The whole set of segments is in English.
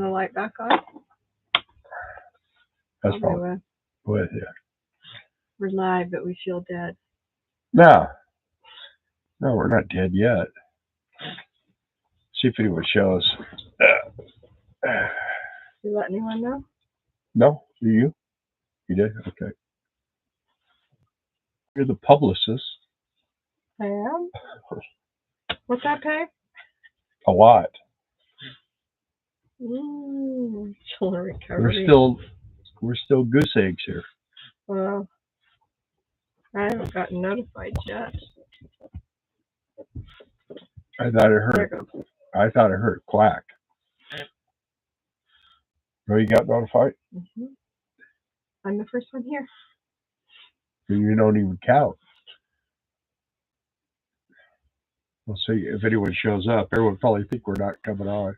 the light back on? That's probably what, yeah. We're live, but we feel dead. No, we're not dead yet. See if anyone shows. You let anyone know? No, do you? You did? Okay. You're the publicist. I am? What's that pay? A lot. Children recovery. We're still goose eggs here. Well, I haven't gotten notified yet. I thought I heard quack. Oh, you got notified? Mm-hmm. I'm the first one here. You don't even count. We'll see if anyone shows up. Everyone probably think we're not coming on.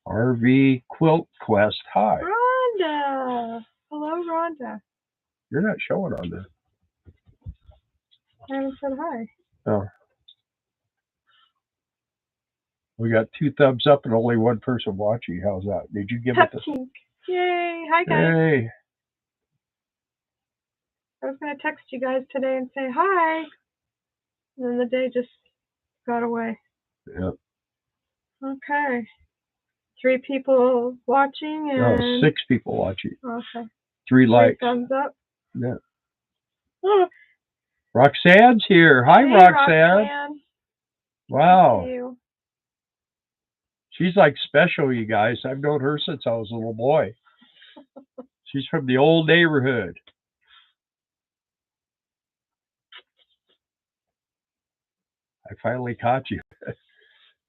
RV Quilt Quest. Hi. Rhonda. Hello, Rhonda. You're not showing on this. I haven't said hi. Oh. We got 2 thumbs up and only 1 person watching. How's that? Did you give it the... Yay. Hi, guys. Hey. I was going to text you guys today and say hi. And then the day just got away. Yep. Okay. 3 people watching and... 6 people watching. Okay. 3 likes. 3 thumbs up. Yeah. Oh. Roxanne's here. Hi, hey, Roxanne. Wow. Thank you. She's like special, you guys. I've known her since I was a little boy. She's from the old neighborhood. I finally caught you.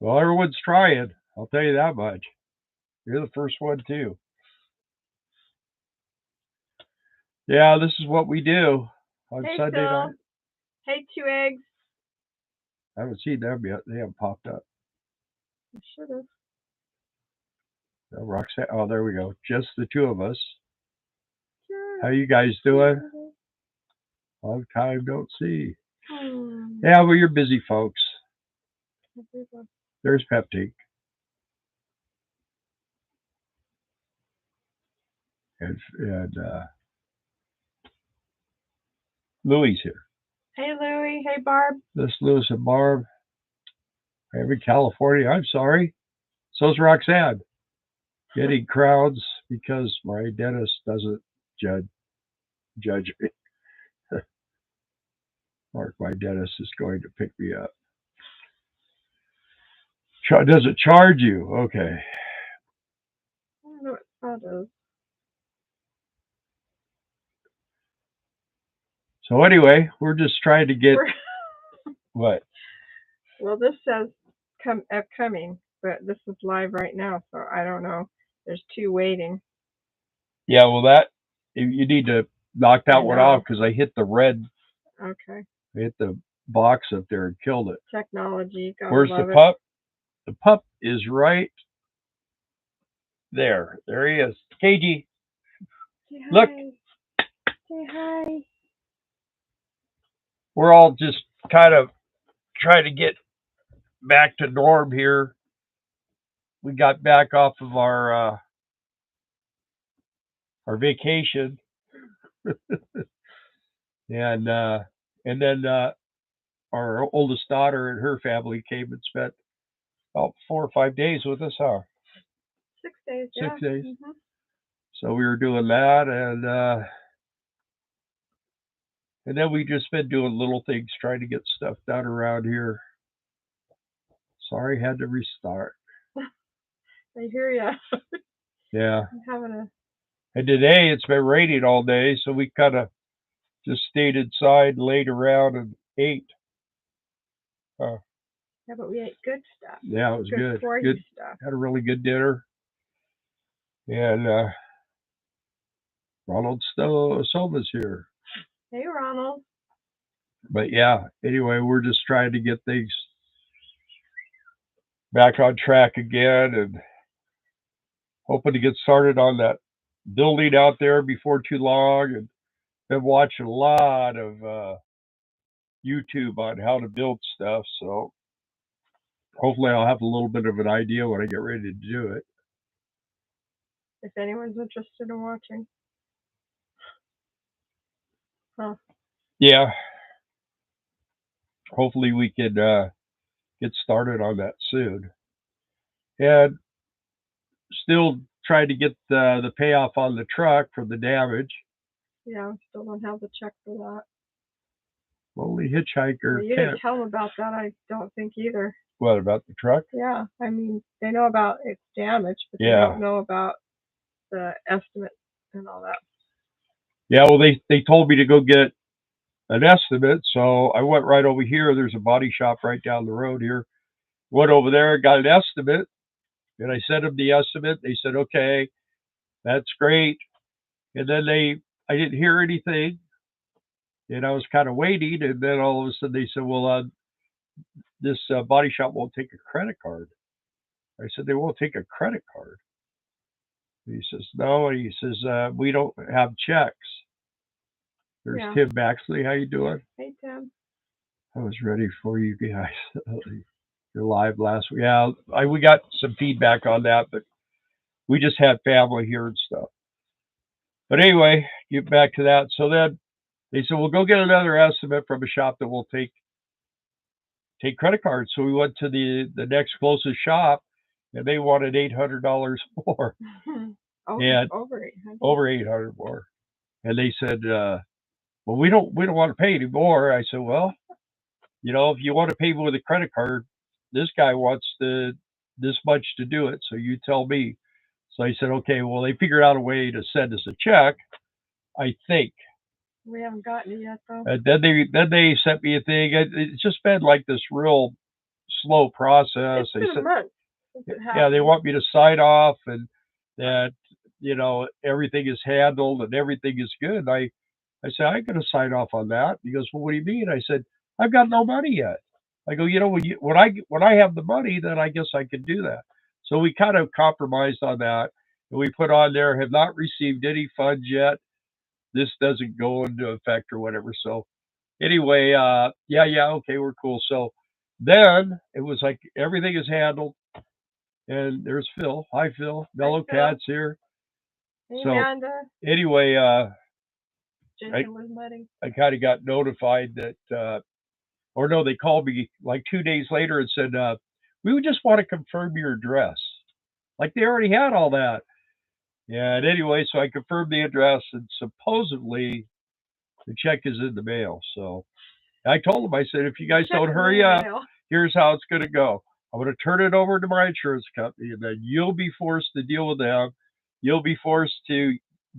Well, everyone's trying. I'll tell you that much. You're the first one, too. Yeah, this is what we do on Sunday Phil. night. Hey, 2 eggs. I haven't seen them yet. They haven't popped up. I should have. No, Roxanne. Oh, there we go. Just the 2 of us. How you guys doing? Long time don't see. Yeah, well, you're busy, folks. There's Peptique. And Louie's here. Hey, Louie. Hey, Barb. This is Louis and Barb. I'm in California. I'm sorry. So's Roxanne. Getting crowds because my dentist doesn't judge me. Mark, my dentist is going to pick me up. Does it charge you? Okay. I don't know what that is. So anyway, we're just trying to get... What? Well, this says upcoming, but this is live right now, so I don't know. There's 2 waiting. Yeah, well, you need to knock that one off because I hit the red. Okay. I hit the box up there and killed it. Technology. Where's the pup? The pup is right there. There he is. KG. Look. Say hi. We're all just kind of trying to get back to norm here. We got back off of our vacation. and then our oldest daughter and her family came and spent about 4 or 5 days with us, huh? 6 days, 6 days. Mm-hmm. So we were doing that, and then we just been doing little things, trying to get stuff done around here. Sorry, had to restart. I hear ya. Yeah. I'm And today it's been raining all day, so we kind of just stayed inside, laid around, and ate. Yeah, but we ate good stuff. Yeah, it was good. Good stuff. Had a really good dinner. And Ronald Soma's here. Hey, Ronald. But yeah, anyway, we're just trying to get things back on track again and hoping to get started on that building out there before too long. And been watching a lot of YouTube on how to build stuff. So hopefully I'll have a little bit of an idea when I get ready to do it. If anyone's interested in watching. Huh. Yeah. Hopefully we could get started on that soon. And still trying to get the payoff on the truck for the damage. Yeah, still don't have the check for that. Lonely hitchhiker. Well, you didn't tell them about that, I don't think either. What about the truck? Yeah, I mean they know about its damage, but they Yeah. don't know about the estimate and all that. Yeah, well they told me to go get an estimate, so I went right over here. There's a body shop right down the road here. Went over there, got an estimate, and I sent them the estimate. They said, okay, that's great. And then I didn't hear anything, and I was kind of waiting, and then all of a sudden they said, well, this body shop won't take a credit card. I said, they won't take a credit card. He says, no. And he says, we don't have checks. There's Tim Baxley. How you doing? Hey, Tim. I was ready for you guys. You're live last week. Yeah, we got some feedback on that, but we just had family here and stuff. But anyway, get back to that. So then they said, well, go get another estimate from a shop that will take credit cards. So we went to the next closest shop, and they wanted $800 more. Over 800. Over 800 more. And they said, well, we don't want to pay any more. I said, well, if you want to pay with a credit card, this guy wants this much to do it. So you tell me. So I said, okay. Well, they figured out a way to send us a check, I think. We haven't gotten it yet, though. Then they sent me a thing. It's just been like this real slow process. It's been a month since it happened. Yeah, they want me to sign off and that everything is handled and everything is good. I said, I ain't gonna sign off on that. He goes, well, what do you mean? I said, I've got no money yet. I go, when I have the money, then I guess I can do that. So we kind of compromised on that, and we put on there, have not received any funds yet. This doesn't go into effect or whatever. So anyway, okay, we're cool. So then it was like everything is handled, and there's Phil. Hi, Phil. Mellow Cat's here. Hey, so Amanda. Anyway, I kind of got notified that, or no, they called me like 2 days later and said, we would just want to confirm your address. Like they already had all that. Yeah, and anyway, so I confirmed the address, and supposedly the check is in the mail. So I told them, I said, if you guys don't hurry up, here's how it's going to go. I'm going to turn it over to my insurance company, and then you'll be forced to deal with them. You'll be forced to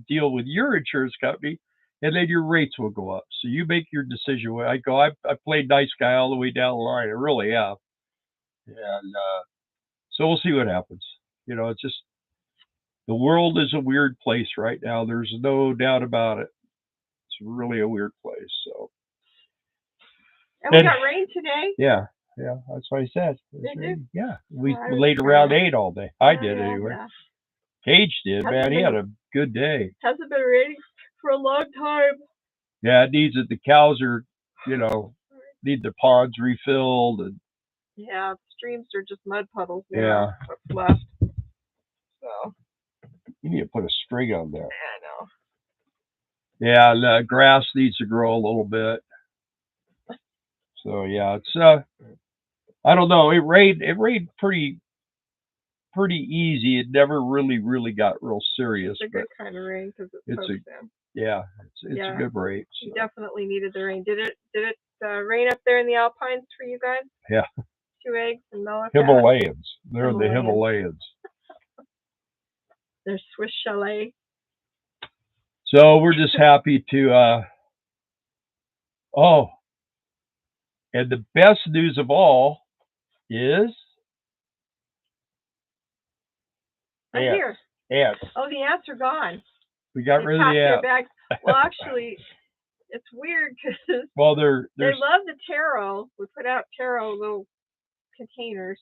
deal with your insurance company, and then your rates will go up. So you make your decision. I go, I played nice guy all the way down the line. I really have. And so we'll see what happens. It's just, the world is a weird place right now. There's no doubt about it. It's really a weird place. So. And we got rain today. Yeah, that's what I said. Yeah, we laid around around 8 all day. I did anyway. Yeah. Cage did, man. He had a good day. Hasn't been raining for a long time. Yeah, it needs it. The cows are, need their ponds refilled, and yeah, the streams are just mud puddles now. Yeah, what's left. So you need to put a string on there. Yeah, I know. Yeah, and the grass needs to grow a little bit. So yeah, it's I don't know. It rained pretty easy. It never really got real serious. It's a good kind of rain because it's a good rain. So. You definitely needed the rain. Did it rain up there in the Alpines for you guys? Yeah. 2 eggs and Mellow Cat? Himalayas. They're in the Himalayas. They're Swiss chalet. So we're just happy to and the best news of all is here. Ants. Oh, the ants are gone. We got rid of the ants. Bags. Well, actually, it's weird because they love the taro. We put out taro little containers,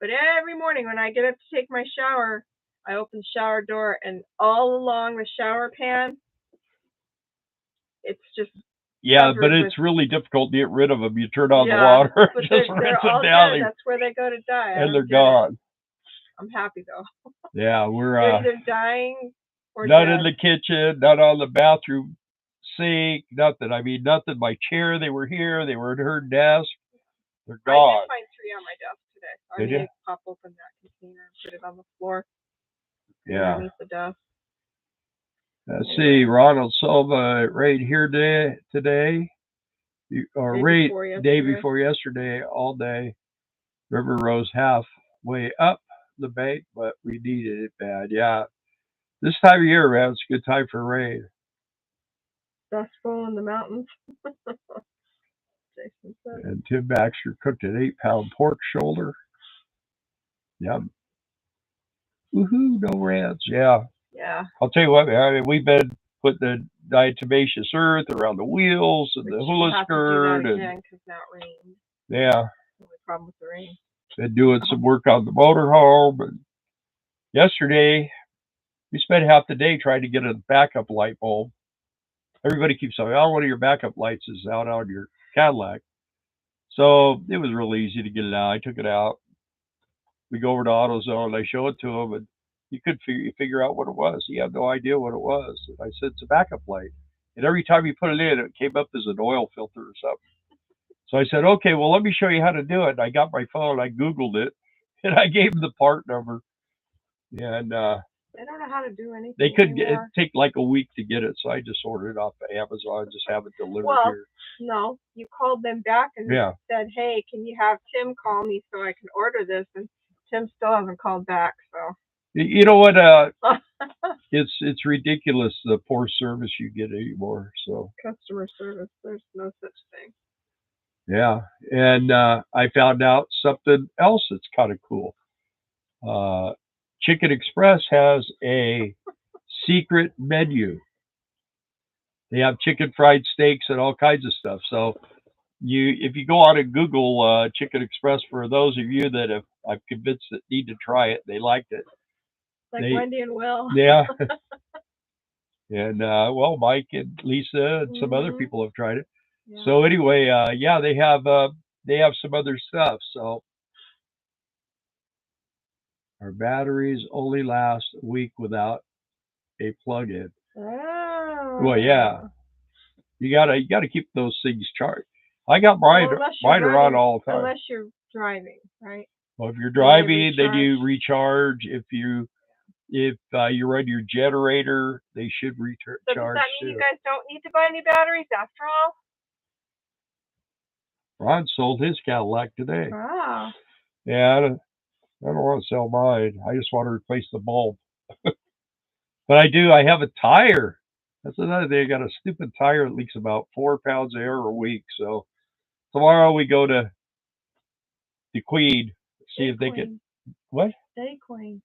but every morning when I get up to take my shower, I open the shower door, and all along the shower pan, it's just Yeah, but it's really difficult to get rid of them. You turn on the water, but just they're rinse them all down. dead. That's where they go to die. And they're gone. I'm happy though. Yeah, we're they're either dying or not dead. in the kitchen, not on the bathroom sink, nothing. I mean, nothing. My chair, they were here. They were in her desk. They're gone. I did find 3 on my desk today. So I need to pop open that container and put it on the floor. Yeah. Underneath the desk. Let's see, Ronald Silva right here today. Or right day before yesterday, all day. River rose halfway up the bank, but we needed it bad. Yeah. This time of year, man, it's a good time for rain. Dustful in the mountains. And Tim Baxter cooked an 8-pound pork shoulder. Yum. Woohoo, no rants. Yeah. Yeah. I'll tell you what, man, I mean, we've been putting the diatomaceous earth around the wheels and the hula skirt. Because that rained. Yeah. No problem with the rain. Been doing some work on the motorhome. And yesterday, we spent half the day trying to get a backup light bulb. Everybody keeps saying, oh, one of your backup lights is out on your Cadillac. So it was real easy to get it out. I took it out. We go over to AutoZone. I show it to him, and he could figure out what it was. He had no idea what it was. And I said, it's a backup light. And every time you put it in, it came up as an oil filter or something. So I said, okay, well, let me show you how to do it. And I got my phone. I Googled it, and I gave him the part number. And they don't know how to do anything. They couldn't get it. Take like a week to get it, so I just ordered it off of Amazon. Just have it delivered here. No, you called them back and said, "Hey, can you have Tim call me so I can order this?" And Tim still hasn't called back. So you know what? It's ridiculous the poor service you get anymore. So customer service, there's no such thing. Yeah, and I found out something else that's kind of cool. Chicken Express has a secret menu. They have chicken fried steaks and all kinds of stuff. So if you go on and Google Chicken Express, for those of you that I've convinced that need to try it, they liked it. Like Wendy and Will. Yeah. And well, Mike and Lisa and some other people have tried it. Yeah. So anyway, they have some other stuff. So our batteries only last a week without a plug-in. Oh. Well, yeah. You gotta keep those things charged. I got mine are on all the time. Unless you're driving, right? Well, if you're driving, then you recharge. If you run your generator, they should recharge. So does that mean you guys don't need to buy any batteries after all? Ron sold his Cadillac today. Wow. Yeah, I don't want to sell mine. I just want to replace the bulb. But I have a tire. That's another thing. I got a stupid tire that leaks about 4 pounds of air a week. So tomorrow we go to the Queen, see if they can. What? Day Queen.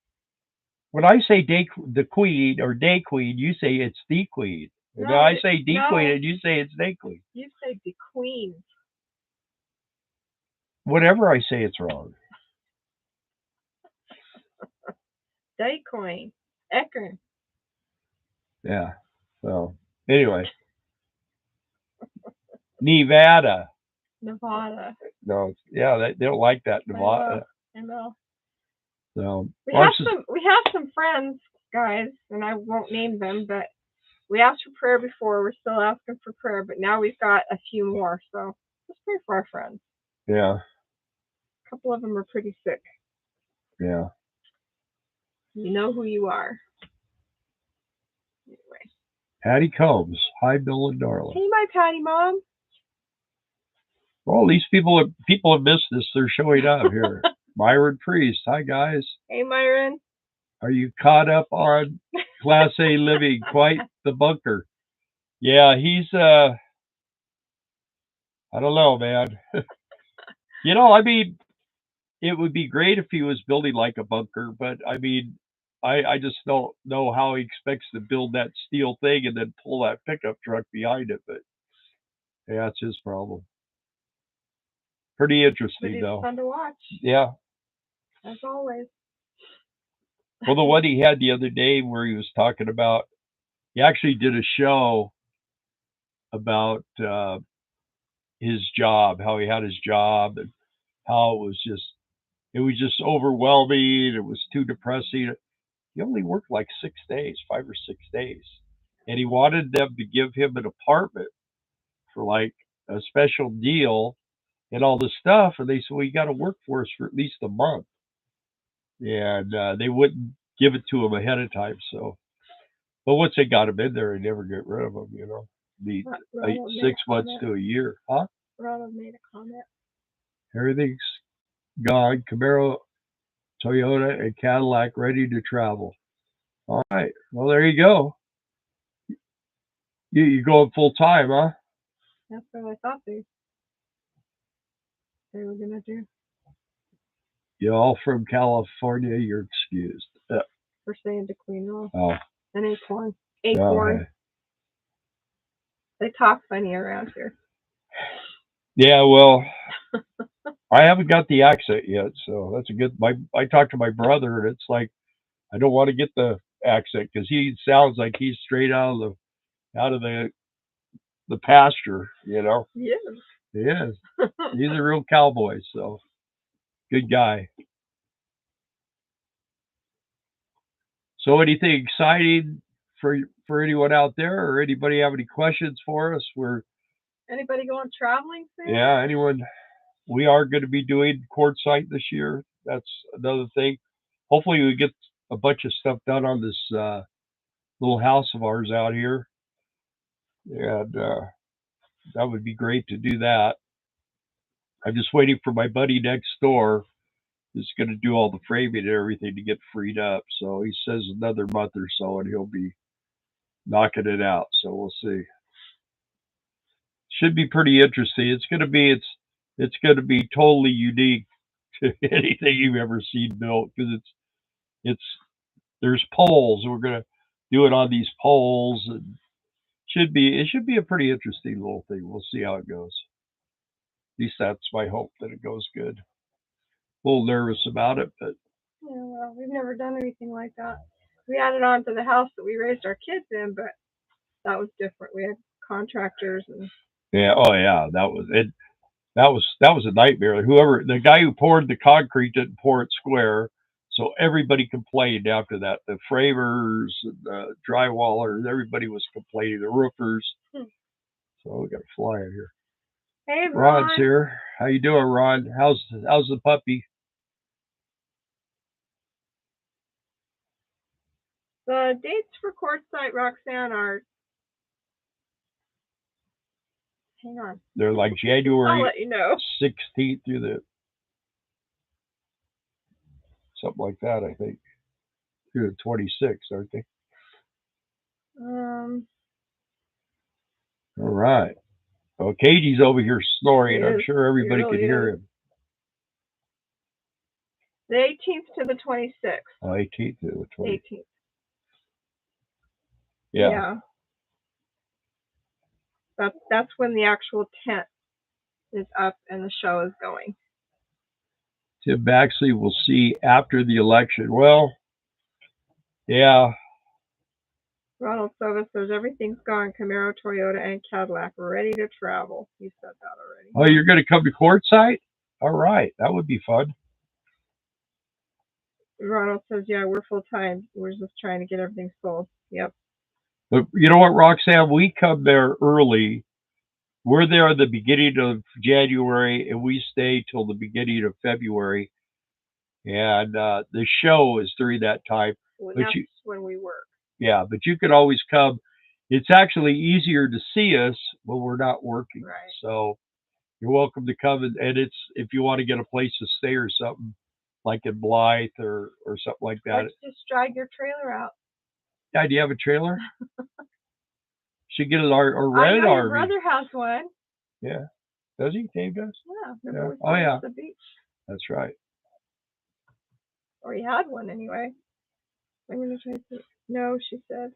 When I say the Queen or Day Queen, you say it's the Queen. No, I say the Queen and you say it's Day Queen. You say the Queen. Whatever I say, it's wrong. Day Queen. Ekern. Yeah. So anyway. Nevada. No, yeah, they don't like that, Nevada. I know. So we have some friends, guys, and I won't name them, but we asked for prayer before. We're still asking for prayer, but now we've got a few more. So let's pray for our friends. Yeah. A couple of them are pretty sick. Yeah. You know who you are. Anyway. Patty Combs. Hi, Bill and Darla. Hey, my Patty Mom. Well, these people have missed this. They're showing up here. Myron Priest. Hi, guys. Hey, Myron. Are you caught up on Class A living? Quite the bunker. Yeah, he's, I don't know, man. I mean, it would be great if he was building like a bunker, but I mean, I just don't know how he expects to build that steel thing and then pull that pickup truck behind it. But yeah, that's his problem. Pretty interesting, though. Fun to watch. Yeah. As always. Well, the one he had the other day where he was talking about, he actually did a show about his job, how he had his job, and how it was just overwhelming. It was too depressing. He only worked like 6 days, 5 or 6 days, and he wanted them to give him an apartment for like a special deal and all this stuff. And they said, "Well, you got to work for us for at least a month," and they wouldn't give it to him ahead of time. So, but once they got him in there, they never get rid of him. You know, the like 6 months to a year, huh? Ronald made a comment. Everything's gone. Camaro, Toyota, and Cadillac ready to travel. All right. Well, there you go. You going full time, huh? That's what I thought they were gonna do. You're all from California. You're excused. We're saying to Queen Rose. Oh. And Acorn. Acorn. Okay. They talk funny around here. Yeah, well, I haven't got the accent yet, so that's a good. I talked to my brother, and it's like I don't want to get the accent because he sounds like he's straight out of the pasture, you know. Yes. He is. He's a real cowboy, so good guy. So, anything exciting for anyone out there, or anybody have any questions for us? Anybody going traveling soon? Yeah, anyone. We are going to be doing quartzsite this year. That's another thing. Hopefully, we get a bunch of stuff done on this little house of ours out here, and that would be great to do that. I'm just waiting for my buddy next door who's going to do all the framing and everything to get freed up. So he says another month or so, and he'll be knocking it out. So we'll see. Should be pretty interesting. It's going to be totally unique to anything you've ever seen built because there's poles. We're going to do it on these poles, and it should be a pretty interesting little thing. We'll see how it goes. At least that's my hope, that it goes good. A little nervous about it, but yeah, well, we've never done anything like that. We added on to the house that we raised our kids in, but that was different. We had contractors and yeah, oh yeah, that was it. That was a nightmare. The guy who poured the concrete didn't pour it square, so everybody complained after that. The framers, the drywallers, everybody was complaining. The roofers. So we got a fly in here. Hey, Ron. Ron's here. How you doing, Ron? How's the puppy? The dates for quartzsite, Roxanne, are. Hang on. They're like January I'll let you know. 16th through the something like that, I think. Through the 26th, aren't they? All right. Well, Katie's over here snoring. I'm sure everybody can hear him. The 18th to the 26th. Oh, 18th to the 26th. 18th. Yeah. That's when the actual tent is up and the show is going. Tim Baxley will see after the election. Well, yeah. Ronald Silva says everything's gone. Camaro, Toyota, and Cadillac ready to travel. You said that already. Oh, you're going to come to quartzsite? All right, that would be fun. Ronald says, yeah, we're full time. We're just trying to get everything sold. Yep. But you know what, Roxanne? We come there early. We're there at the beginning of January, and we stay till the beginning of February. And the show is during that time. Well, that's when we work. Yeah, but you can always come. It's actually easier to see us when we're not working. Right. So you're welcome to come, and it's if you want to get a place to stay or something, like in Blythe or something like that. Let's just drag your trailer out. Yeah, do you have a trailer? Should get our red RV. Your brother has one. Yeah. Does he? Dave does? Yeah. Oh, yeah. The beach. That's right. Or he had one anyway. I'm going to try to. No, she said.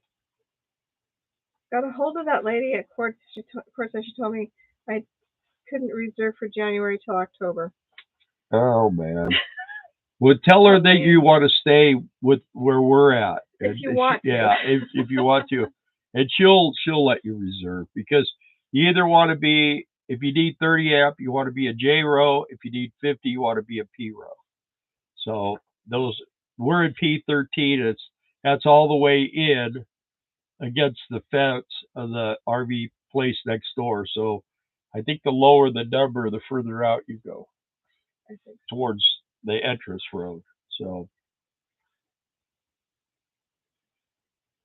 Got a hold of that lady at Quartz. She told me I couldn't reserve for January till October. Oh, man. Well, tell her that you want to stay with where we're at. If you want to. Yeah, if you want to. And she'll let you reserve because You either want to be, if you need 30 amp, you want to be a J row. If you need 50, you want to be a P row. So we're in P13. That's all the way in against the fence of the RV place next door. So I think the lower the number, the further out you go towards the entrance road. So,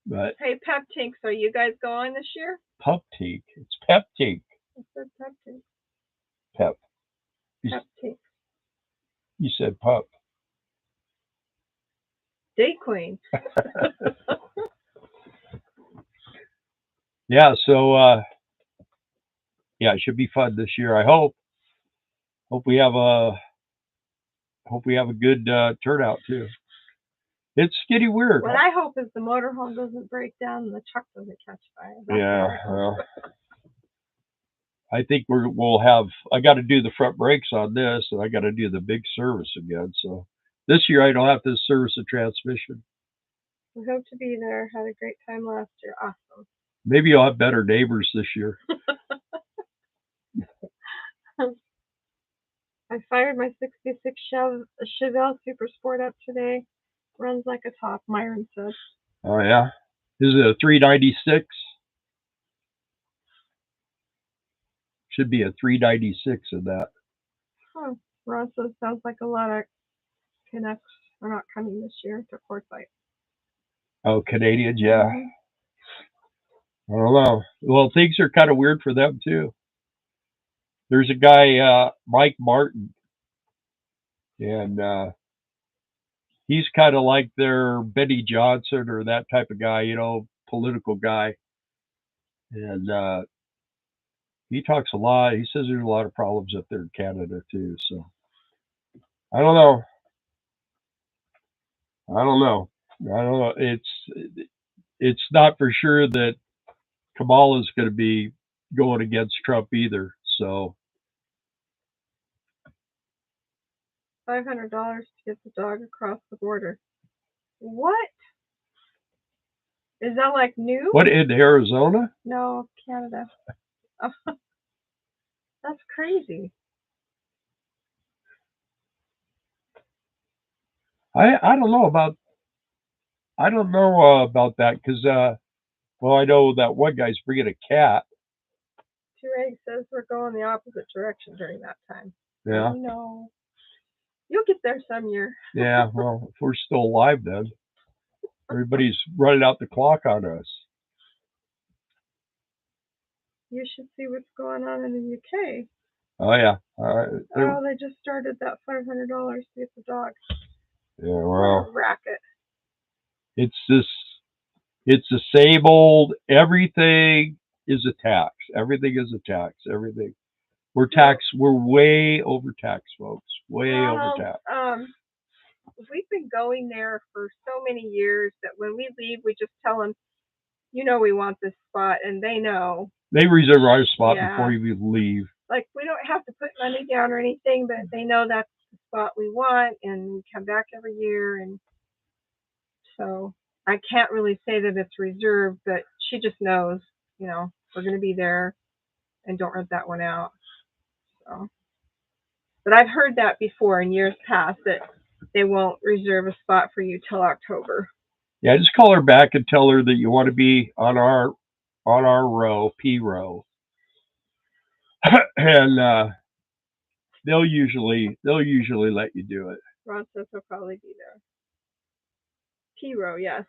but hey, Pep Tinks, are you guys going this year? Pup Tink. It's Pep Tink. I said Pep Tink. Pep. Pep Tink. You said pup. Day Queen. Yeah, so yeah, it should be fun this year. I hope. Hope we have a good turnout too. It's getting weird. What I hope is the motorhome doesn't break down and the truck doesn't catch fire. Yeah, well, I think we'll have. I got to do the front brakes on this, and I got to do the big service again. So this year I don't have to service the transmission. We hope to be there. Had a great time last year. Awesome. Maybe you'll have better neighbors this year. I fired my 66 Chevelle Super Sport up today. Runs like a top, Myron says. Oh, yeah? Is it a 396? Should be a 396 in that. Huh. Ron says sounds like a lot of Canucks are not coming this year to Quartzsite. Oh, Canadians, yeah. I don't know. Well, things are kind of weird for them, too. There's a guy, Mike Martin, and he's kind of like their Benny Johnson or that type of guy, political guy. And he talks a lot. He says there's a lot of problems up there in Canada, too. So I don't know. It's not for sure that Kamala's going to be going against Trump either. So $500 to get the dog across the border. What? Is that like new? What, in Arizona? No, Canada. That's crazy. I don't know about that because well, I know that one guy's bringing a cat. Two Eggs says we're going the opposite direction during that time. Yeah. Oh, no. You'll get there some year. Yeah, well, if we're still alive then. Everybody's running out the clock on us. You should see what's going on in the UK. Oh, yeah. They just started that $500 to get the dog. Yeah, well. Racket. It's the same old, everything is a tax. Everything is a tax. Everything. We're way overtaxed, folks. Way overtaxed. We've been going there for so many years that when we leave, we just tell them, we want this spot, and they know. They reserve our spot before you leave. Like, we don't have to put money down or anything, but they know that's the spot we want, and we come back every year, and so I can't really say that it's reserved, but she just knows, we're going to be there, and don't rent that one out. So, but I've heard that before in years past, that they won't reserve a spot for you till October. Yeah, just call her back and tell her that you want to be on our row, P row, and they'll usually let you do it. Ron says he'll probably be there. P row, yes.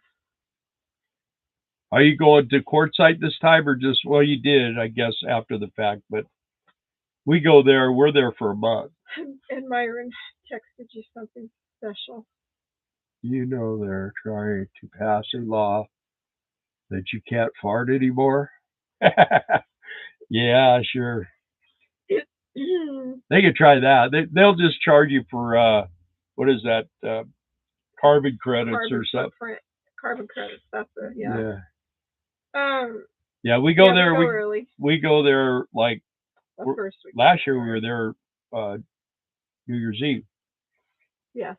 Are you going to Quartzsite this time, or just, well, you did, I guess, after the fact, but we go there. We're there for a month. And Myron texted you something special. They're trying to pass a law that you can't fart anymore. Yeah, sure. They could try that. They'll just charge you for what is that? Carbon credits or something. Carbon credits. That's it. Yeah. Yeah. We go there. Early. We go there like first week. Last year. We were there New Year's Eve. Yes.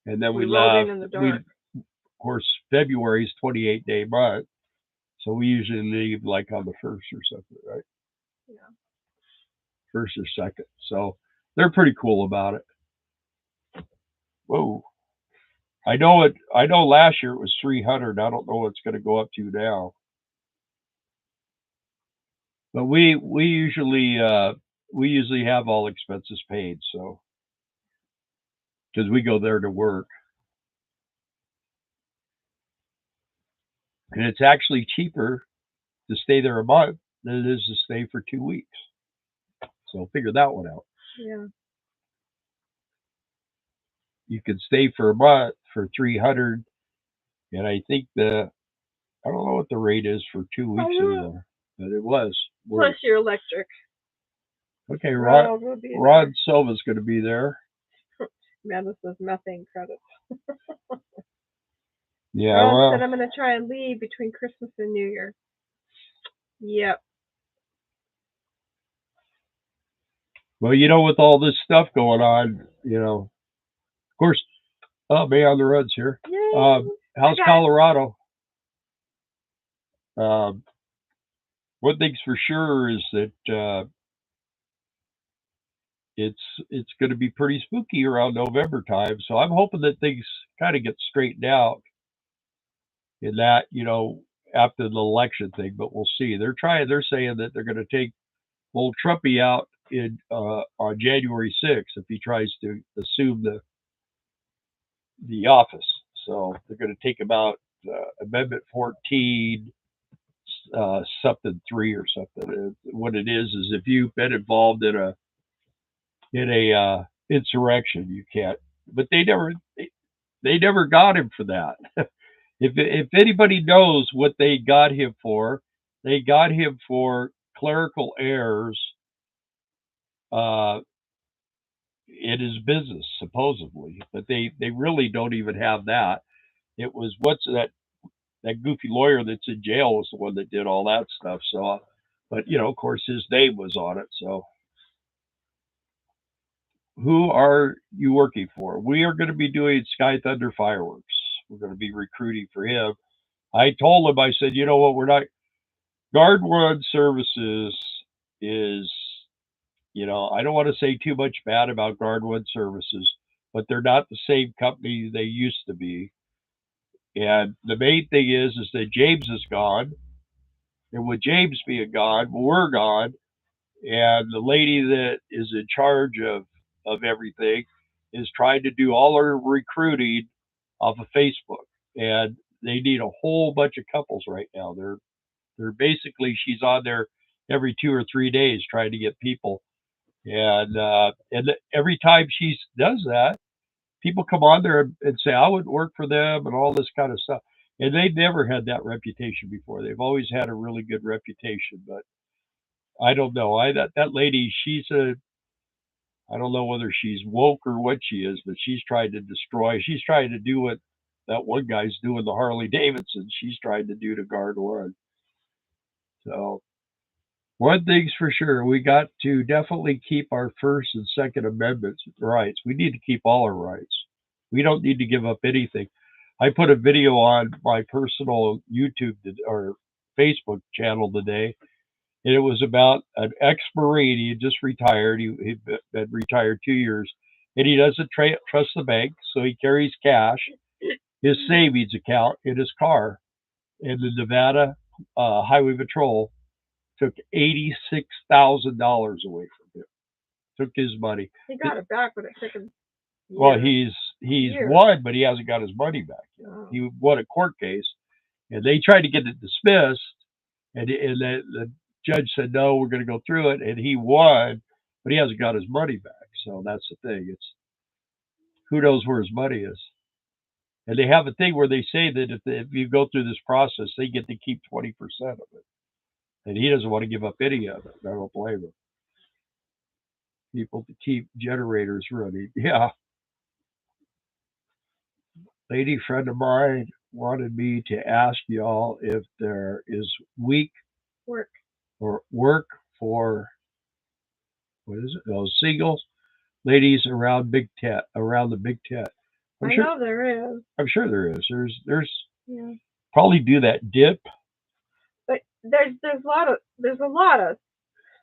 And then we left. In the dark. Of course, February is 28-day month, so we usually leave like on the 1st or something, right? Yeah. First or second. So they're pretty cool about it. Whoa. I know it. I know last year it was 300. I don't know what it's going to go up to now. But we usually have all expenses paid, so because we go there to work, and it's actually cheaper to stay there a month than it is to stay for 2 weeks. So figure that one out. Yeah. You could stay for a month for 300, and I think I don't know what the rate is for 2 weeks anymore, but it was. Plus your electric. Okay, Rod Silva's going to be there. Amanda says methane credits. Yeah, Rod said I'm going to try and leave between Christmas and New Year. Yep. Well, with all this stuff going on, of course, Bay on the roads here. How's Colorado? One thing's for sure is that it's going to be pretty spooky around November time. So I'm hoping that things kind of get straightened out in that, after the election thing. But we'll see. They're saying that they're going to take old Trumpy out on January 6th if he tries to assume the office. So they're going to take him out. Amendment 14, something 3 or something. What it is if you've been involved in a insurrection, you can't. But they never got him for that. If anybody knows what they got him for, they got him for clerical errors in his business, supposedly. But they really don't even have that. It was that goofy lawyer that's in jail was the one that did all that stuff. So, but of course, his name was on it. So, who are you working for? We are going to be doing Sky Thunder fireworks. We're going to be recruiting for him. I told him, I said, you know what, we're not. Guard One Services is, I don't want to say too much bad about Guard One Services, but they're not the same company they used to be. And the main thing is that James is gone. And with James being gone, we're gone. And the lady that is in charge of everything is trying to do all her recruiting off of Facebook. And they need a whole bunch of couples right now. They're basically, she's on there every 2 or 3 days trying to get people. And every time she does that, people come on there and say, I would work for them and all this kind of stuff. And they've never had that reputation before. They've always had a really good reputation, but I don't know. That lady, I don't know whether she's woke or what she is, but she's trying to do what that one guy's doing the Harley Davidson. She's trying to do to Guard One. So one thing's for sure, we got to definitely keep our First and Second Amendment rights. We need to keep all our rights. We don't need to give up anything. I put a video on my personal YouTube or Facebook channel today, and it was about an ex-Marine. He had just retired. He'd been retired 2 years, and he doesn't trust the bank, so he carries cash, his savings account in his car. And the Nevada Highway Patrol took $86,000 away from him. Took his money. He got it back, but it took him. Well, he's won, but he hasn't got his money back yet. Oh. He won a court case, and they tried to get it dismissed, and the judge said no, we're going to go through it, and he won, but he hasn't got his money back. So that's the thing. It's who knows where his money is. And they have a thing where they say that if you go through this process, they get to keep 20% of it. And he doesn't want to give up any of it. I don't blame him. People to keep generators running. Yeah. Lady friend of mine wanted me to ask y'all if there is work for, what is it? Those singles ladies around the Big Tent. I know there is. I'm sure there is. There's probably do that dip. But there's a lot of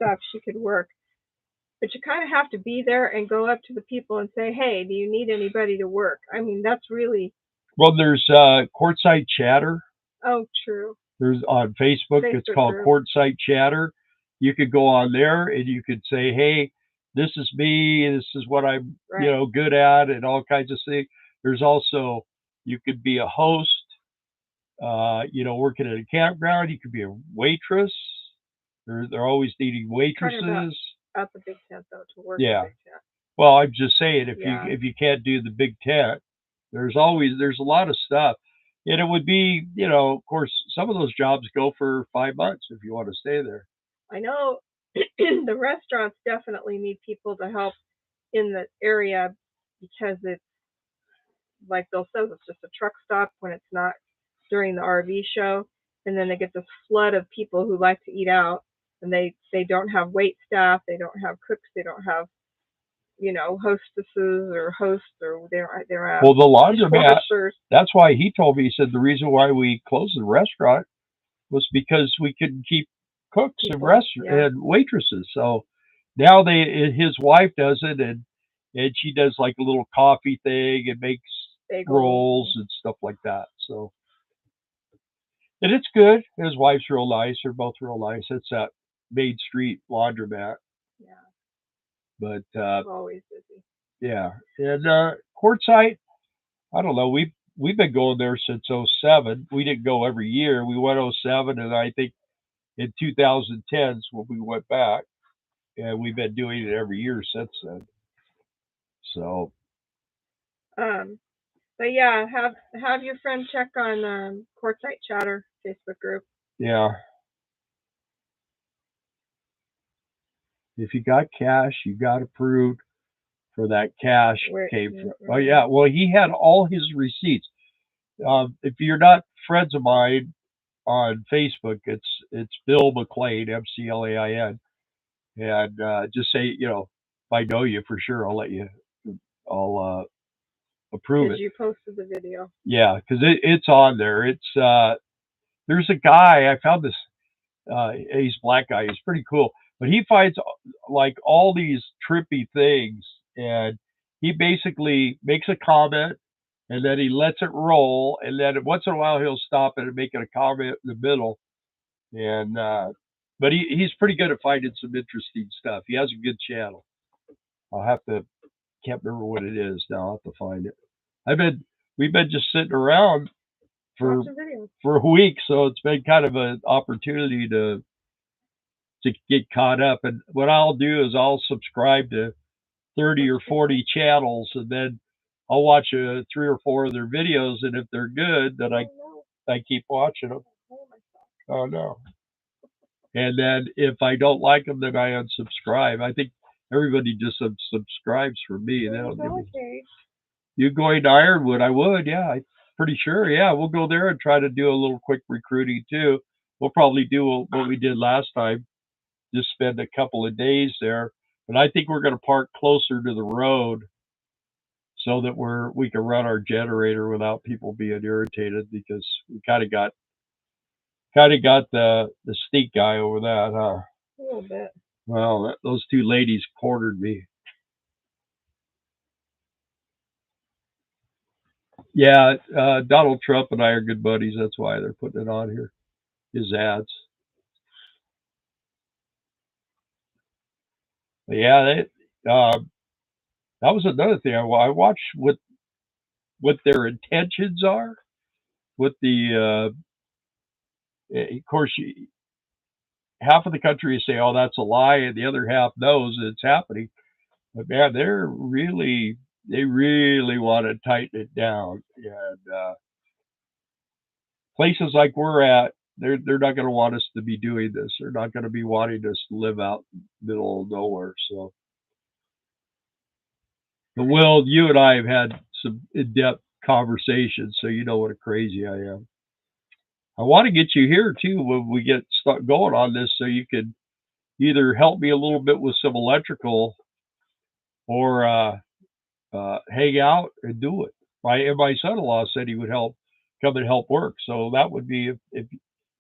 stuff, she could work. But you kind of have to be there and go up to the people and say, hey, do you need anybody to work? I mean, that's really... Well, there's Courtside Chatter. Oh, true. There's on Facebook. It's called Courtside Chatter. You could go on there and you could say, hey, this is me. This is what I'm, good at, and all kinds of things. There's also, you could be a host, working at a campground. You could be a waitress. They're always needing waitresses. At the big tent, though, to work. Yeah. The big tent. Well, I'm just saying, if you can't do the big tent, there's a lot of stuff. And it would be, of course, some of those jobs go for 5 months if you want to stay there. I know the restaurants definitely need people to help in the area, because it's like they'll say it's just a truck stop when it's not during the RV show. And then they get this flood of people who like to eat out, and they don't have wait staff, they don't have cooks, they don't have, hostesses or hosts, or they don't have. Well, the laundromat, that's why he told me, he said the reason why we closed the restaurant was because we couldn't keep cooks and and waitresses. So now his wife does it, and she does like a little coffee thing and makes rolls and stuff like that. So, and it's good. His wife's real nice. They're both real nice. It's that Main Street laundromat. Yeah. But always busy. Yeah. And Quartzsite, I don't know. We've been going there since 2007. We didn't go every year. We went 2007, and I think in 2010 is when we went back, and we've been doing it every year since then. So. But yeah, have your friend check on Quartzsite Chatter Facebook group. Yeah. If you got cash, you got approved for that cash came from. Oh yeah, well he had all his receipts. If you're not friends of mine on Facebook, it's Bill McLean, McLain, and just say, if I know you for sure, I'll approve it. Because you posted the video. Yeah, because it's on there. It's there's a guy I found this. He's a black guy. He's pretty cool. But he finds like all these trippy things, and he basically makes a comment, and then he lets it roll, and then once in a while he'll stop it and make a comment in the middle. And but he's pretty good at finding some interesting stuff. He has a good channel. Can't remember what it is now. I'll have to find it. We've been just sitting around for a week, so it's been kind of an opportunity to get caught up. And what I'll do is I'll subscribe to 30 or 40 channels, and then I'll watch 3 or 4 of their videos, and if they're good, then I keep watching them. Oh no. And then if I don't like them, then I unsubscribe. I think everybody just subscribes for me. You going to Ironwood? I would, yeah. I'm pretty sure. Yeah, we'll go there and try to do a little quick recruiting too. We'll probably do what we did last time. Just spend a couple of days there, but I think we're going to park closer to the road so that we can run our generator without people being irritated, because we kind of got the stink guy over that, huh? A little bit. Well, those 2 ladies cornered me. Yeah, Donald Trump and I are good buddies. That's why they're putting it on here. His ads. Yeah, that was another thing. I watched what their intentions are. What of course, half of the country is saying, "Oh, that's a lie," and the other half knows that it's happening. But man, they really want to tighten it down. And places like we're at, they're not going to want us to be doing this. They're not going to be wanting us to live out in the middle of nowhere. So, but Will, you and I have had some in-depth conversations, so you know what a crazy I am. I want to get you here too when we start going on this, so you could either help me a little bit with some electrical, or hang out and do it. My son-in-law said he would come and help work. So that would be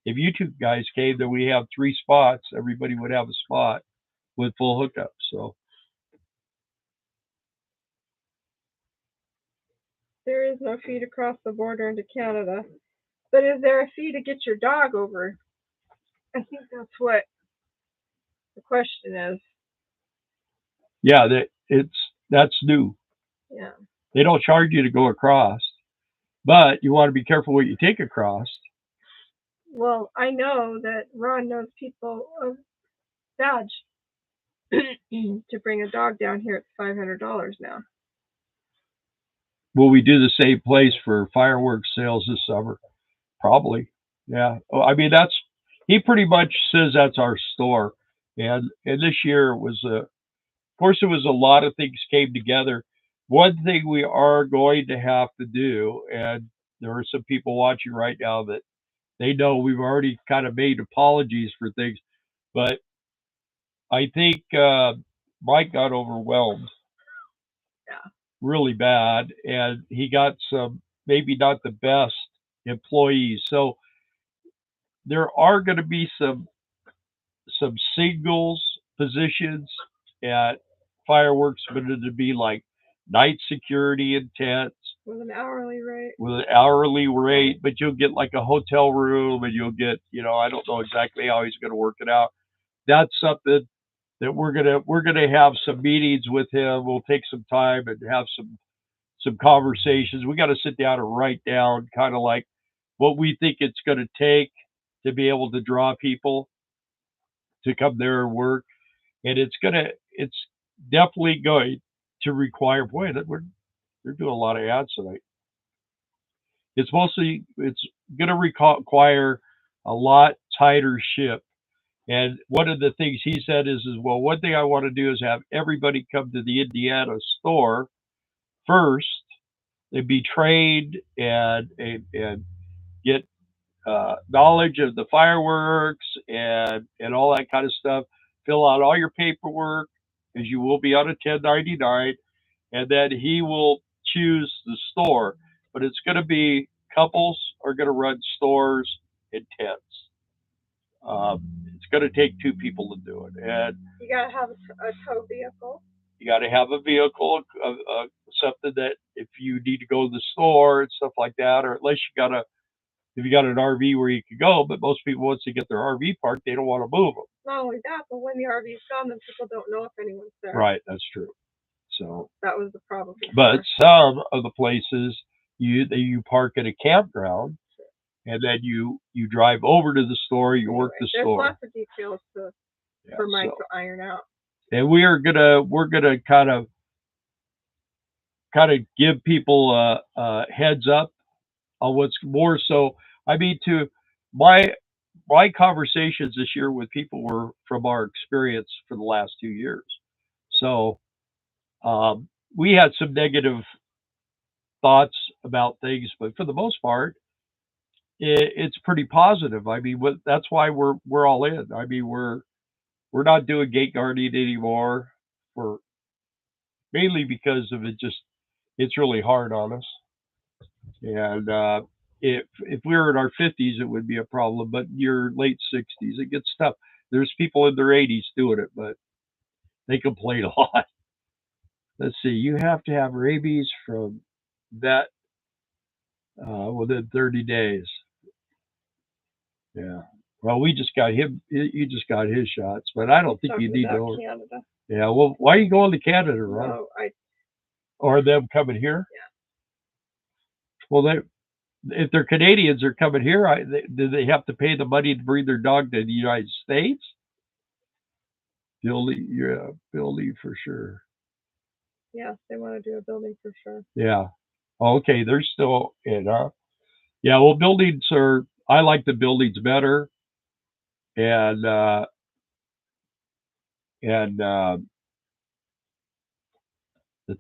if you 2 guys came, then we have 3 spots. Everybody would have a spot. with full hookup. So there is no fee to cross the border into Canada, but is there a fee to get your dog over? I think that's what the question is. Yeah, that's new. Yeah. They don't charge you to go across, but you want to be careful what you take across. Well, I know that Ron knows people of badge to bring a dog down here. It's $500 now. Will we do the same place for fireworks sales this summer? Probably. Yeah. Oh, I mean, he pretty much says that's our store. And this year was of course, it was a lot of things came together. One thing we are going to have to do, and there are some people watching right now that they know we've already kind of made apologies for things, but I think Mike got overwhelmed. Yeah. Really bad, and he got some maybe not the best employees. So there are going to be some singles positions at fireworks, but it'd be like night security and tents with an hourly rate. With an hourly rate, but you'll get like a hotel room, and you'll get, I don't know exactly how he's going to work it out. That's something that we're gonna have some meetings with him. We'll take some time and have some conversations. We got to sit down and write down kind of like what we think it's going to take to be able to draw people to come there and work. And it's definitely going to require, boy, they're doing a lot of ads tonight. It's going to require a lot tighter ship. And one of the things he said is, well, one thing I want to do is have everybody come to the Indiana store first. They'd be trained and get knowledge of the fireworks and all that kind of stuff. Fill out all your paperwork, as you will be on a 1099, and then he will choose the store. But it's going to be couples are going to run stores and tents. It's going to take two people to do it, and you got to have a tow vehicle. You got to have a vehicle, something that if you need to go to the store and stuff like that, or at least if you got an RV where you can go. But most people, once they get their RV parked, they don't want to move them. Not only that, but when the RV's gone, then people don't know if anyone's there. Right, that's true. So that was the problem. But some of the places you park at a campground, and then you drive over to the store. You work the store. There's lots of details for Mike to iron out. And we're gonna kind of give people a heads up on what's more. So I mean, to my conversations this year with people were from our experience for the last 2 years. So we had some negative thoughts about things, but for the most part, it's pretty positive. I mean, that's why we're all in. I mean, we're not doing gate guarding anymore, mainly because of it's really hard on us. And if we were in our 50s, it would be a problem, but your late 60s, it gets tough. There's people in their 80s doing it, but they complain a lot. Let's see, you have to have rabies from that within 30 days. Yeah. Well, we just got him. He just got his shots, but I don't think you need to. Canada. Yeah. Well, why are you going to Canada, Ron? No, Or them coming here? Yeah. Well, if they're Canadians, they're coming here. Do they have to pay the money to bring their dog to the United States? Building for sure. Yes, they want to do a building for sure. Yeah. Okay, they're still in, huh? Yeah. Well, buildings are. I like the buildings better, and the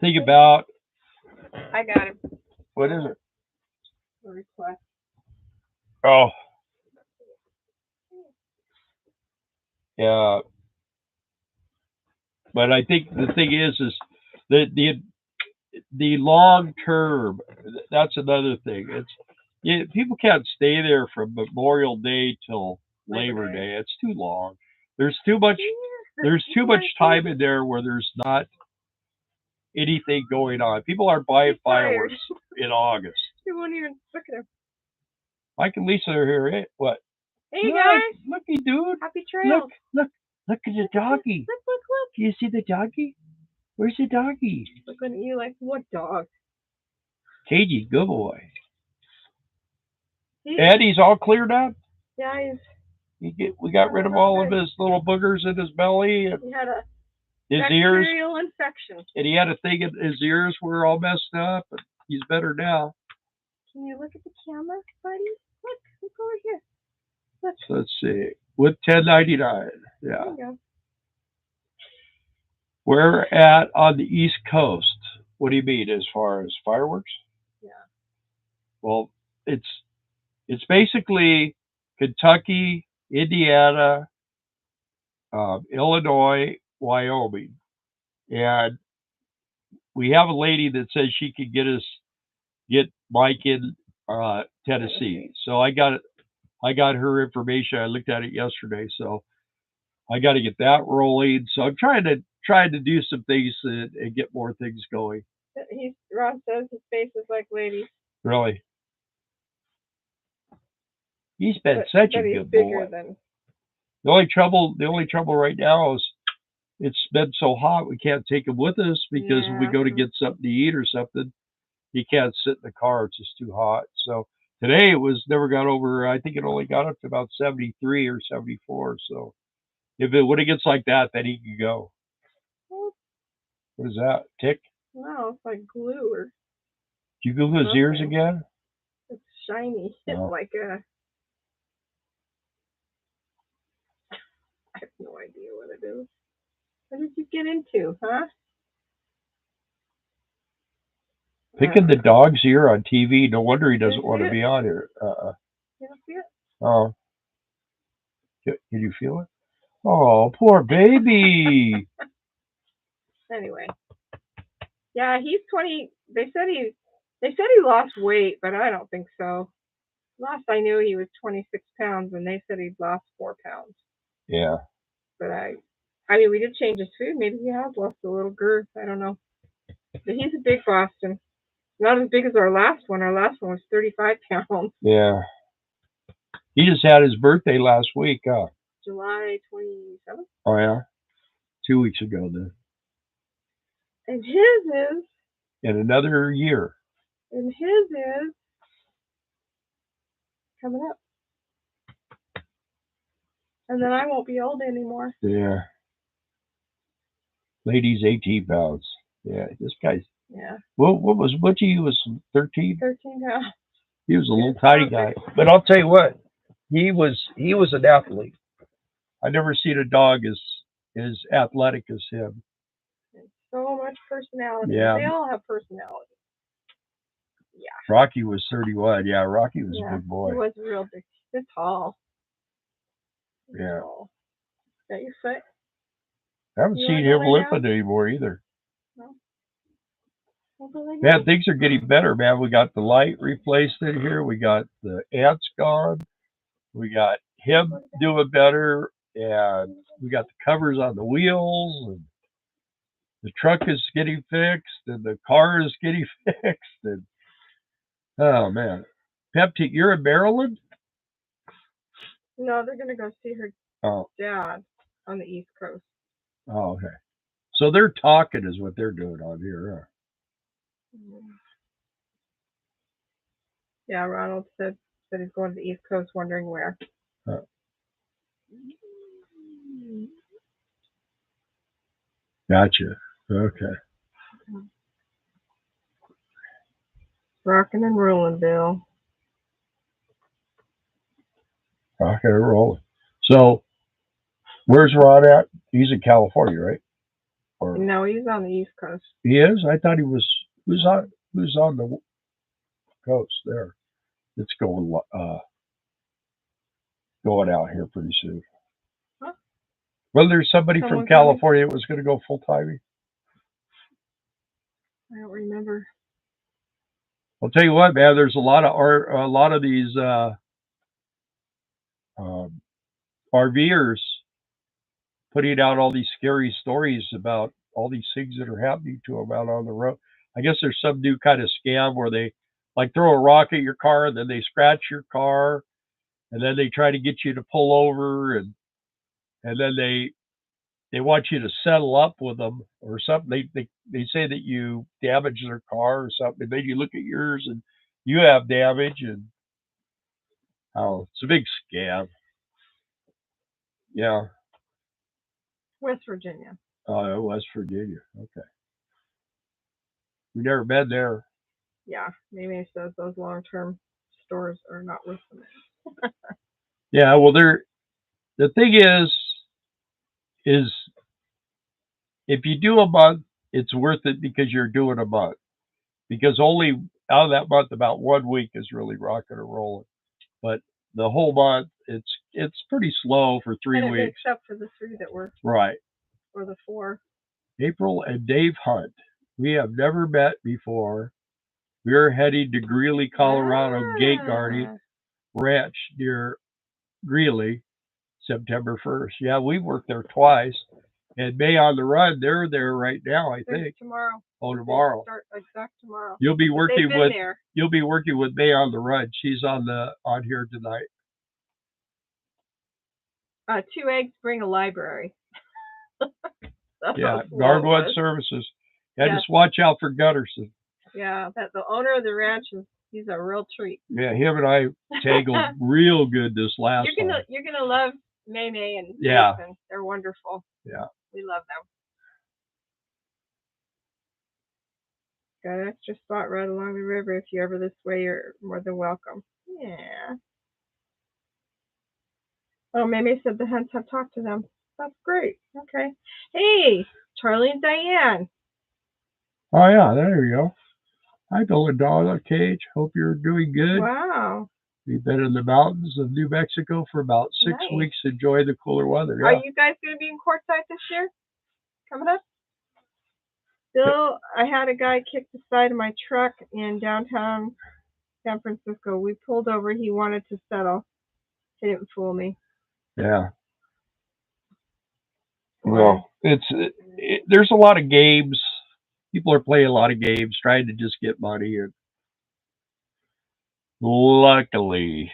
thing about. I got it. What is it? A request. Oh. Yeah. But I think the thing is that the long term. That's another thing. People can't stay there from Memorial Day till Labor Day. It's too long. There's too much. there's too much time in there where there's not anything going on. People are buying fireworks in August. They won't even look at them. Mike and Lisa are here. Hey, what? Hey guys! Looky, dude! Happy trails! Look at the doggy! Look! Do you see the doggy? Where's the doggy? Looking at you like, what dog? Cagey, good boy. Eddie's all cleared up. Yeah, we got rid of all of his little boogers in his belly. And he had a his bacterial infection. And he had a thing in his ears were all messed up. And he's better now. Can you look at the camera, buddy? Look over here. Look. So let's see. With $10.99. Yeah. There you go. We're at on the East Coast. What do you mean as far as fireworks? Yeah. Well, it's basically Kentucky, Indiana, Illinois, Wyoming, and we have a lady that says she could get Mike in Tennessee. So I got her information. I looked at it yesterday, so I got to get that rolling. So I'm trying to do some things and get more things going. Ron says his face is like ladies. Really? He's been such a good boy. The only trouble right now is it's been so hot we can't take him with us because when we go to get something to eat or something, he can't sit in the car. It's just too hot. So today it was never got over. I think it only got up to about 73 or 74. So when it gets like that, then he can go. What is that? Tick? No, it's like glue. Or did you glue his ears again? It's shiny. It's like a. I have no idea what it is. What did you get into, huh? Picking the dog's ear on TV. No wonder he doesn't want to be on here. You don't see it? Oh. Can you feel it? Oh, poor baby. Anyway. Yeah, he's 20. They said he lost weight, but I don't think so. Last I knew he was 26 pounds, and they said he'd lost 4 pounds. Yeah. But I mean, we did change his food. Maybe he has lost a little girth. I don't know. But he's a big Boston. Not as big as our last one. Our last one was 35 pounds. Yeah. He just had his birthday last week, huh? July 27th. Oh, yeah? 2 weeks ago, then. And his is... In another year. And his is... coming up. And then I won't be old anymore. Yeah. Lady's 18 pounds. Yeah, this guy's... Yeah. What he was 13? 13 pounds. He was a little tiny guy. But I'll tell you what, he was an athlete. I never seen a dog as athletic as him. So much personality. Yeah. They all have personality. Yeah. Rocky was 31. Yeah, Rocky was a big boy. He was real big. He's tall. Yeah. Tall. Got your foot? I haven't seen him limping anymore either. No. Man, things are getting better, man. We got the light replaced in here. We got the ants gone. We got him doing better. And we got the covers on the wheels. And the truck is getting fixed. And the car is getting fixed. And oh, man. Pepti, you're in Maryland? No, they're going to go see her dad on the East Coast. Oh, okay. So they're talking is what they're doing on here, huh? Yeah, Ronald said he's going to the East Coast, wondering where. Gotcha. Okay. Rocking and rolling, Bill. Rocking and rolling. So, where's Rod at? He's in California, right? Or no, he's on the East Coast. He is? I thought he was. Who's on the coast there? It's going out here pretty soon. Huh? Well, there's somebody from California that was going to go full time. I don't remember. I'll tell you what, man. There's a lot of these RVers putting out all these scary stories about all these things that are happening to them out on the road. I guess there's some new kind of scam where they like throw a rock at your car and then they scratch your car and then they try to get you to pull over and then they want you to settle up with them or something. They say that you damaged their car or something. And then you look at yours and you have damage and oh, it's a big scam. Yeah. West Virginia. Oh, West Virginia. Okay. We've never been there. Yeah, maybe says those long-term stores are not worth it. Yeah, well, the thing is if you do a month, it's worth it because you're doing a month. Because only out of that month, about 1 week is really rocking and rolling. But the whole month, it's pretty slow for 3 weeks. Except for the 3 that were right, or the 4. April and Dave Hunt. We have never met before. We're heading to Greeley, Colorado, Gate Guarding Ranch near Greeley, September 1st. Yeah, we worked there twice. And May on the Run, they're there right now, I think. Tomorrow. Oh, tomorrow. Start exact tomorrow. You'll be working with May on the Run. She's on here tonight. 2 eggs bring a library. Yeah, Guardwood Services. Yeah, yes. Just watch out for Gutterson. Yeah, the owner of the ranch he's a real treat. Yeah, him and I tangled real good this last time. You're gonna love May and yeah. Jason. They're wonderful. Yeah. We love them. Got an extra spot right along the river. If you're ever this way, you're more than welcome. Yeah. Oh, May said the Hunts have talked to them. That's great. Okay. Hey, Charlie and Diane. Oh, yeah, there you go. Hi, Bill Donna Cage. Hope you're doing good. Wow. We've been in the mountains of New Mexico for about 6 weeks. Enjoy the cooler weather. Yeah. Are you guys going to be in Quartzsite this year? Coming up? Bill, I had a guy kick the side of my truck in downtown San Francisco. We pulled over. He wanted to settle. He didn't fool me. Yeah. Well, there's a lot of games. People are playing a lot of games, trying to just get money. And luckily,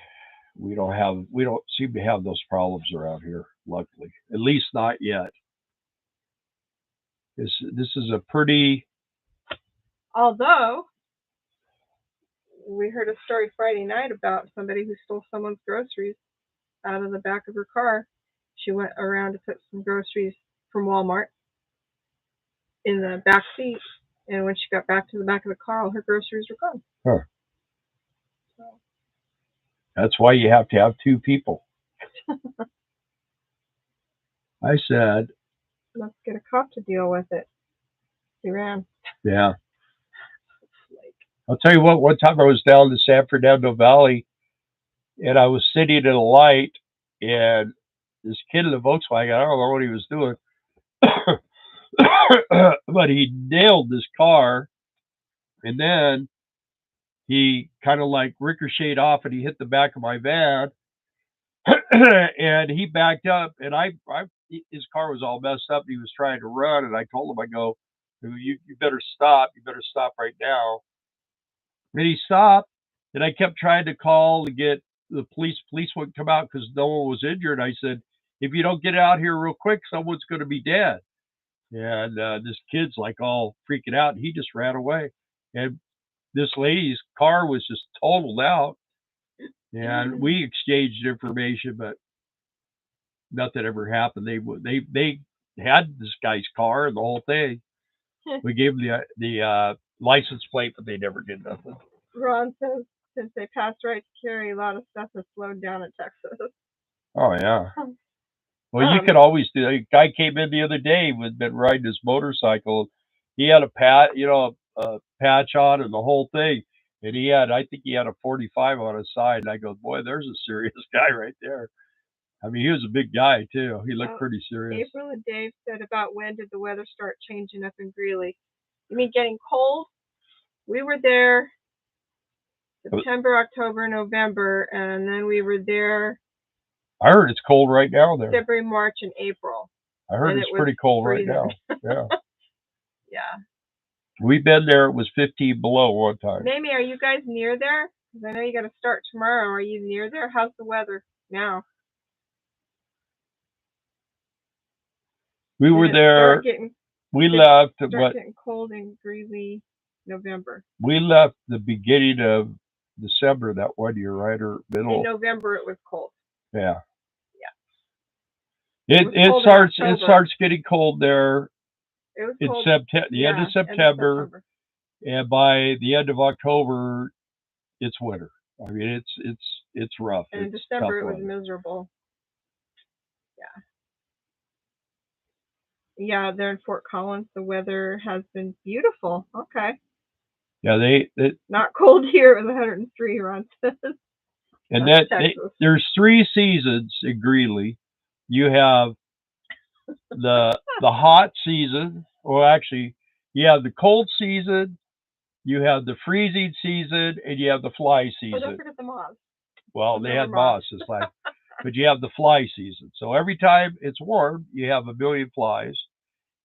we don't seem to have those problems around here. Luckily, at least not yet. This is a pretty. Although we heard a story Friday night about somebody who stole someone's groceries out of the back of her car. She went around to put some groceries from Walmart in the back seat, and when she got back to the back of the car, all her groceries were gone. Huh. So. That's why you have to have 2 people. I said. Let's get a cop to deal with it. He ran. Yeah. I'll tell you what, one time I was down the San Fernando Valley, and I was sitting at a light, and this kid in the Volkswagen, I don't know what he was doing, but he nailed this car, and then he kind of like ricocheted off, and he hit the back of my van, and he backed up, and his car was all messed up. He was trying to run, and I told him, I go, you better stop. You better stop right now. And he stopped, and I kept trying to call to get the police. Police wouldn't come out because no one was injured. I said, if you don't get out here real quick, someone's going to be dead. And this kid's like all freaking out, and he just ran away. And this lady's car was just totaled out. And we exchanged information, but nothing ever happened. They had this guy's car and the whole thing. We gave them the license plate, but they never did nothing. Ron says since they passed right to carry, a lot of stuff has slowed down in Texas. Oh yeah. Well, you could always do. A guy came in the other day who had been riding his motorcycle. He had a patch on and the whole thing, and I think he had a 45 on his side. And I go, boy, there's a serious guy right there. I mean, he was a big guy too. He looked pretty serious. April and Dave said, about when did the weather start changing up in Greeley? You mean getting cold? We were there September, October, November, and then we were there. I heard it's cold right now there. February, March, and April. I heard it's pretty cold freezing right now. Yeah. Yeah. We've been there. It was 15 below one time. Mamie, are you guys near there? Because I know you got to start tomorrow. Are you near there? How's the weather now? We were there. We left. Start getting cold and breezy November. We left the beginning of December that one year, right? Or middle. In November it was cold. Yeah. Yeah. It starts getting cold there. It was in cold. the end of September, and by the end of October, it's winter. I mean, it's rough. And in December it was miserable. Yeah. Yeah, there in Fort Collins, the weather has been beautiful. Okay. Yeah, they not cold here. It was 103 Ron says. And there's 3 seasons in Greeley. You have the hot season, or actually, you have the cold season, you have the freezing season, and you have the fly season. Oh, don't forget the moths. Well, they had moths this last, but you have the fly season. So every time it's warm, you have a million flies.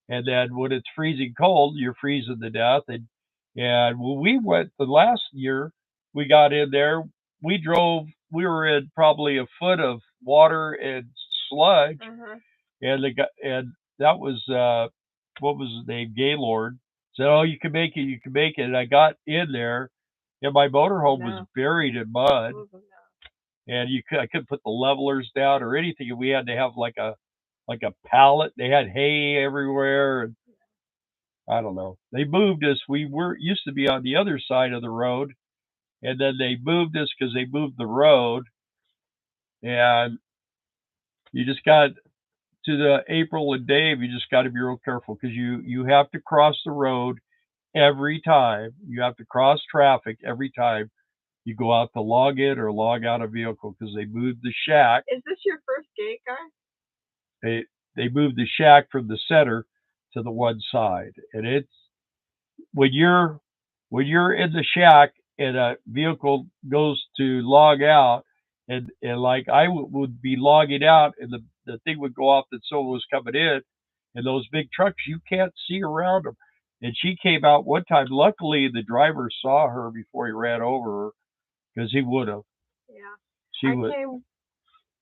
And then when it's freezing cold, you're freezing to death. And when we went the last year, we got in there. We were in probably a foot of water and sludge. And that was what was his name? Gaylord said, "Oh, you can make it. You can make it." And I got in there, and my motorhome was buried in mud. And I couldn't put the levelers down or anything. We had to have like a pallet. They had hay everywhere. And I don't know. They moved us. We used to be on the other side of the road, and then they moved us because they moved the road. And you just got to the April and Dave. You just got to be real careful because you have to cross the road every time. You have to cross traffic every time you go out to log in or log out a vehicle because they moved the shack. Is this your first gate, guy? They moved the shack from the center to the one side, and it's when you're in the shack and a vehicle goes to log out, and like I would be logging out, and the thing would go off that someone was coming in, and those big trucks you can't see around them. And she came out one time. Luckily, the driver saw her before he ran over her. Because he would have. Yeah. I came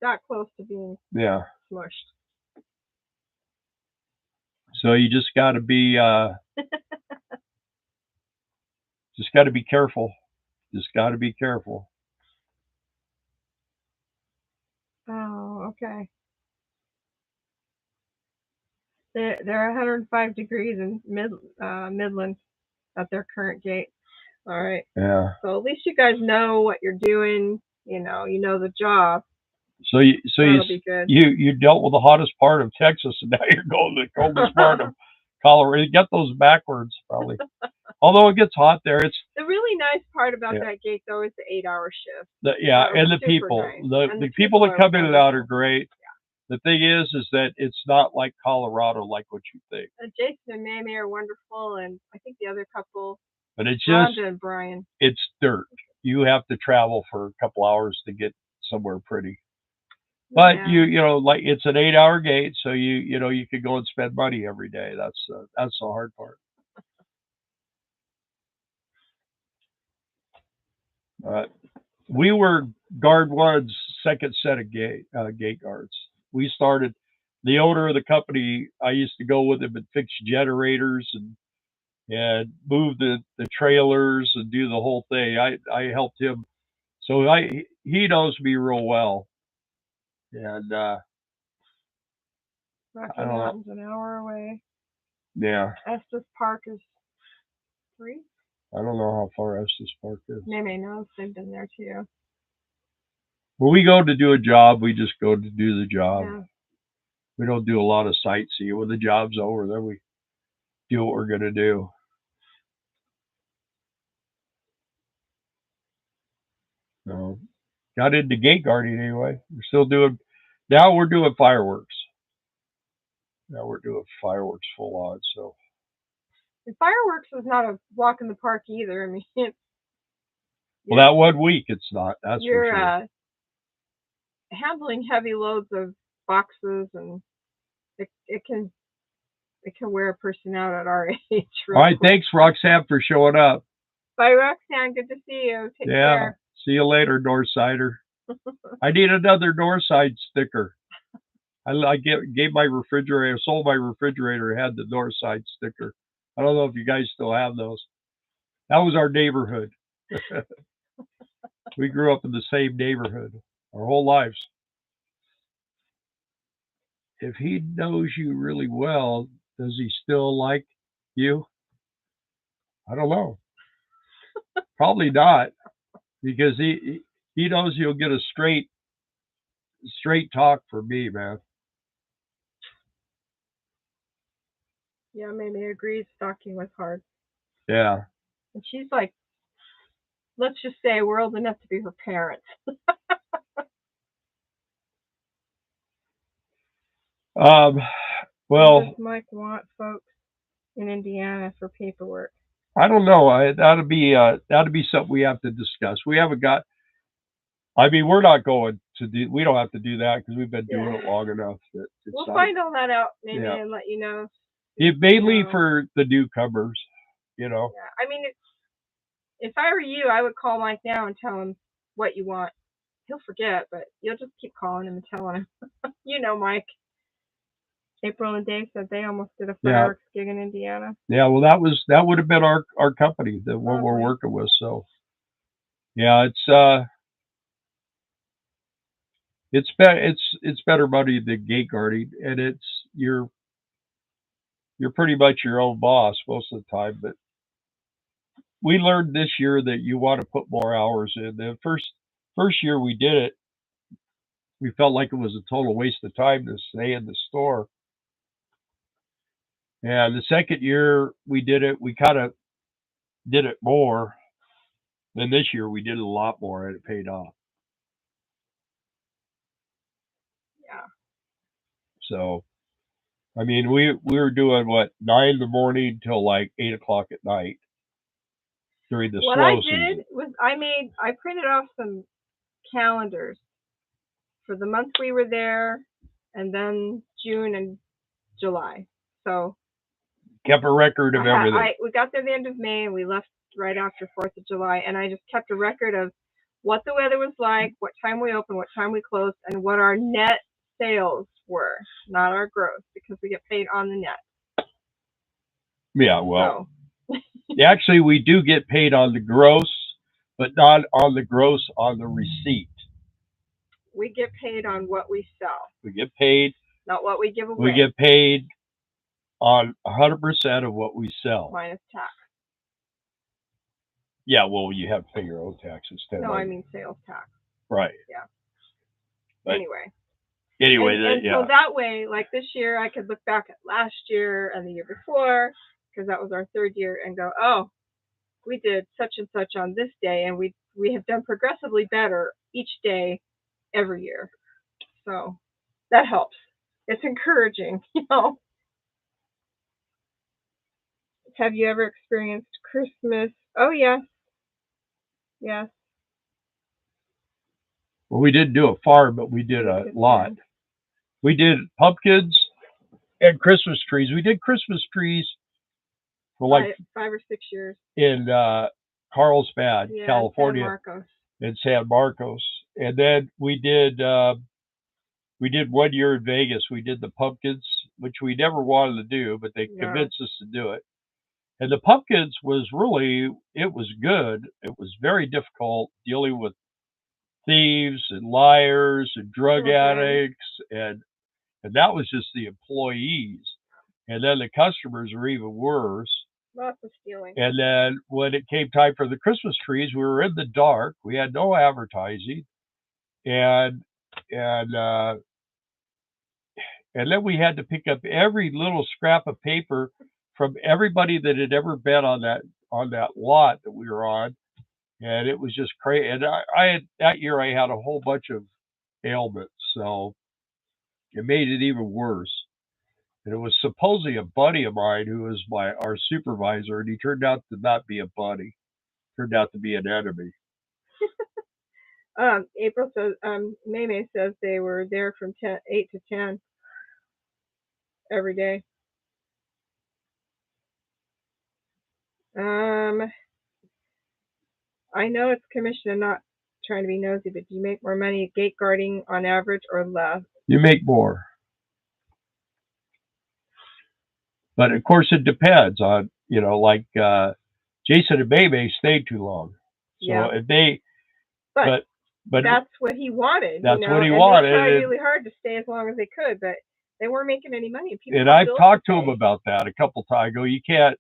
that close to being smushed. So you just got to be careful. Just got to be careful. Oh, okay. They're 105 degrees in Midland at their current gate. All right. Yeah. So at least you guys know what you're doing. You know the job. So you dealt with the hottest part of Texas, and now you're going to the coldest part of Colorado. You got those backwards, probably. Although it gets hot there, it's the really nice part about that gate though is the 8-hour shift. And the people, nice. the people that come in and out are great. Yeah. The thing is that it's not like Colorado, like what you think. Jason and Mamie are wonderful, and I think the other couple. But it's just Rhonda and Brian. It's dirt. You have to travel for a couple hours to get somewhere pretty. But like it's an 8-hour gate, so you could go and spend money every day. That's the hard part. We were guard one's second set of gate guards. We started. The owner of the company, I used to go with him and fix generators and move the trailers and do the whole thing. I helped him, so he knows me real well. And Rocky Mountain's an hour away. Yeah. Estes Park is 3. I don't know how far Estes Park is. Mamie knows. They've been there too. When we go to do a job, we just go to do the job. Yeah. We don't do a lot of sightseeing. When the job's over, then we do what we're going to do. So, got into gate guarding anyway. We're doing fireworks. Now we're doing fireworks full on. So. And fireworks is not a walk in the park either. I mean, well, that 1 week it's not. That's you're for sure. Handling heavy loads of boxes and It can wear a person out at our age. All right, thanks, Roxanne, for showing up. Bye, Roxanne. Good to see you. Take care. See you later, Northsider. I need another Northside sticker. I gave my refrigerator, sold my refrigerator, had the Northside sticker. I don't know if you guys still have those. That was our neighborhood. We grew up in the same neighborhood our whole lives. If he knows you really well, does he still like you? I don't know. Probably not, because he knows he'll get a straight talk from me, man. Yeah, Mamie agrees. Stalking was hard. Yeah. And she's like, let's just say we're old enough to be her parents. Well, what does Mike want, folks, in Indiana for paperwork? I don't know. That'd be something we have to discuss. We haven't got. I mean, we're not going to do. We don't have to do that because we've been doing it long enough. We'll find all that out maybe and let you know. Mainly for the newcomers, you know. Yeah, I mean, if I were you, I would call Mike now and tell him what you want. He'll forget, but you'll just keep calling him and telling him. You know, Mike. April and Dave said they almost did a fireworks gig in Indiana. Yeah, well, that would have been our company that what we're working with. So, yeah, it's better money than gate guarding, and you're pretty much your own boss most of the time. But we learned this year that you want to put more hours in. The first year we did it, we felt like it was a total waste of time to stay in the store. And the second year we did it, we kind of did it more. Then this year we did it a lot more, and it paid off. Yeah. So, I mean, we were doing 9 in the morning till like 8 o'clock at night during the slow season. What I did was I printed off some calendars for the month we were there, and then June and July. So kept a record of everything. We got there the end of May, and we left right after 4th of July, and I just kept a record of what the weather was like, what time we opened, what time we closed, and what our net sales were, not our gross, because we get paid on the net. Yeah, well, actually, we do get paid on the gross, but not on the gross on the receipt. We get paid on what we sell. We get paid. Not what we give away. We get paid on 100% of what we sell. Minus tax. Yeah, well, you have to pay your own taxes too. No, I mean sales tax. Right. Yeah. But anyway, and so that way, like this year, I could look back at last year and the year before, because that was our third year, and go, oh, we did such and such on this day, and we have done progressively better each day, every year. So that helps. It's encouraging, you know. Have you ever experienced Christmas? Oh, yes. Yes. Well, we didn't do a farm, but we did a lot. We did pumpkins and Christmas trees. We did Christmas trees for like 5 or 6 years in Carlsbad, California, in San Marcos. And then we did 1 year in Vegas. We did the pumpkins, which we never wanted to do, but they convinced us to do it. And the pumpkins was it was good. It was very difficult dealing with thieves and liars and drug addicts, and that was just the employees. And then the customers were even worse. Lots of stealing. And then when it came time for the Christmas trees, we were in the dark. We had no advertising, and then we had to pick up every little scrap of paper from everybody that had ever been on that lot that we were on, and it was just crazy. And that year I had a whole bunch of ailments, so it made it even worse. And it was supposedly a buddy of mine who was our supervisor, and he turned out to not be a buddy. Turned out to be an enemy. April says, Maymay says they were there from 8 to 10. every day. I know it's commission. I'm not trying to be nosy, but do you make more money at gate guarding on average or less? You make more. But of course it depends on, like Jason and Bebe stayed too long. So if they but that's what he wanted. That's what he wanted. They tried really hard to stay as long as they could, but they weren't making any money. And I've talked to him about that a couple times. I go, you can't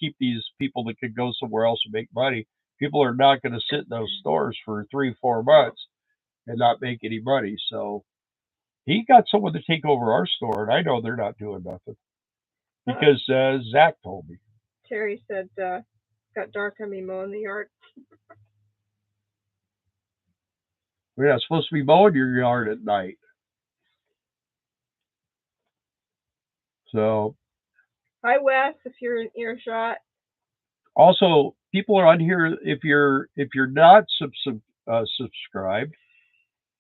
keep these people that could go somewhere else and make money. People are not going to sit in those stores for 3-4 months and not make any money. So he got someone to take over our store, and I know they're not doing nothing because Zach told me. Terry said, "Got dark on me mowing the yard." We're not supposed to be mowing your yard at night. So. Hi, Wes, if you're in earshot. Also, people are on here. If you're not subscribed,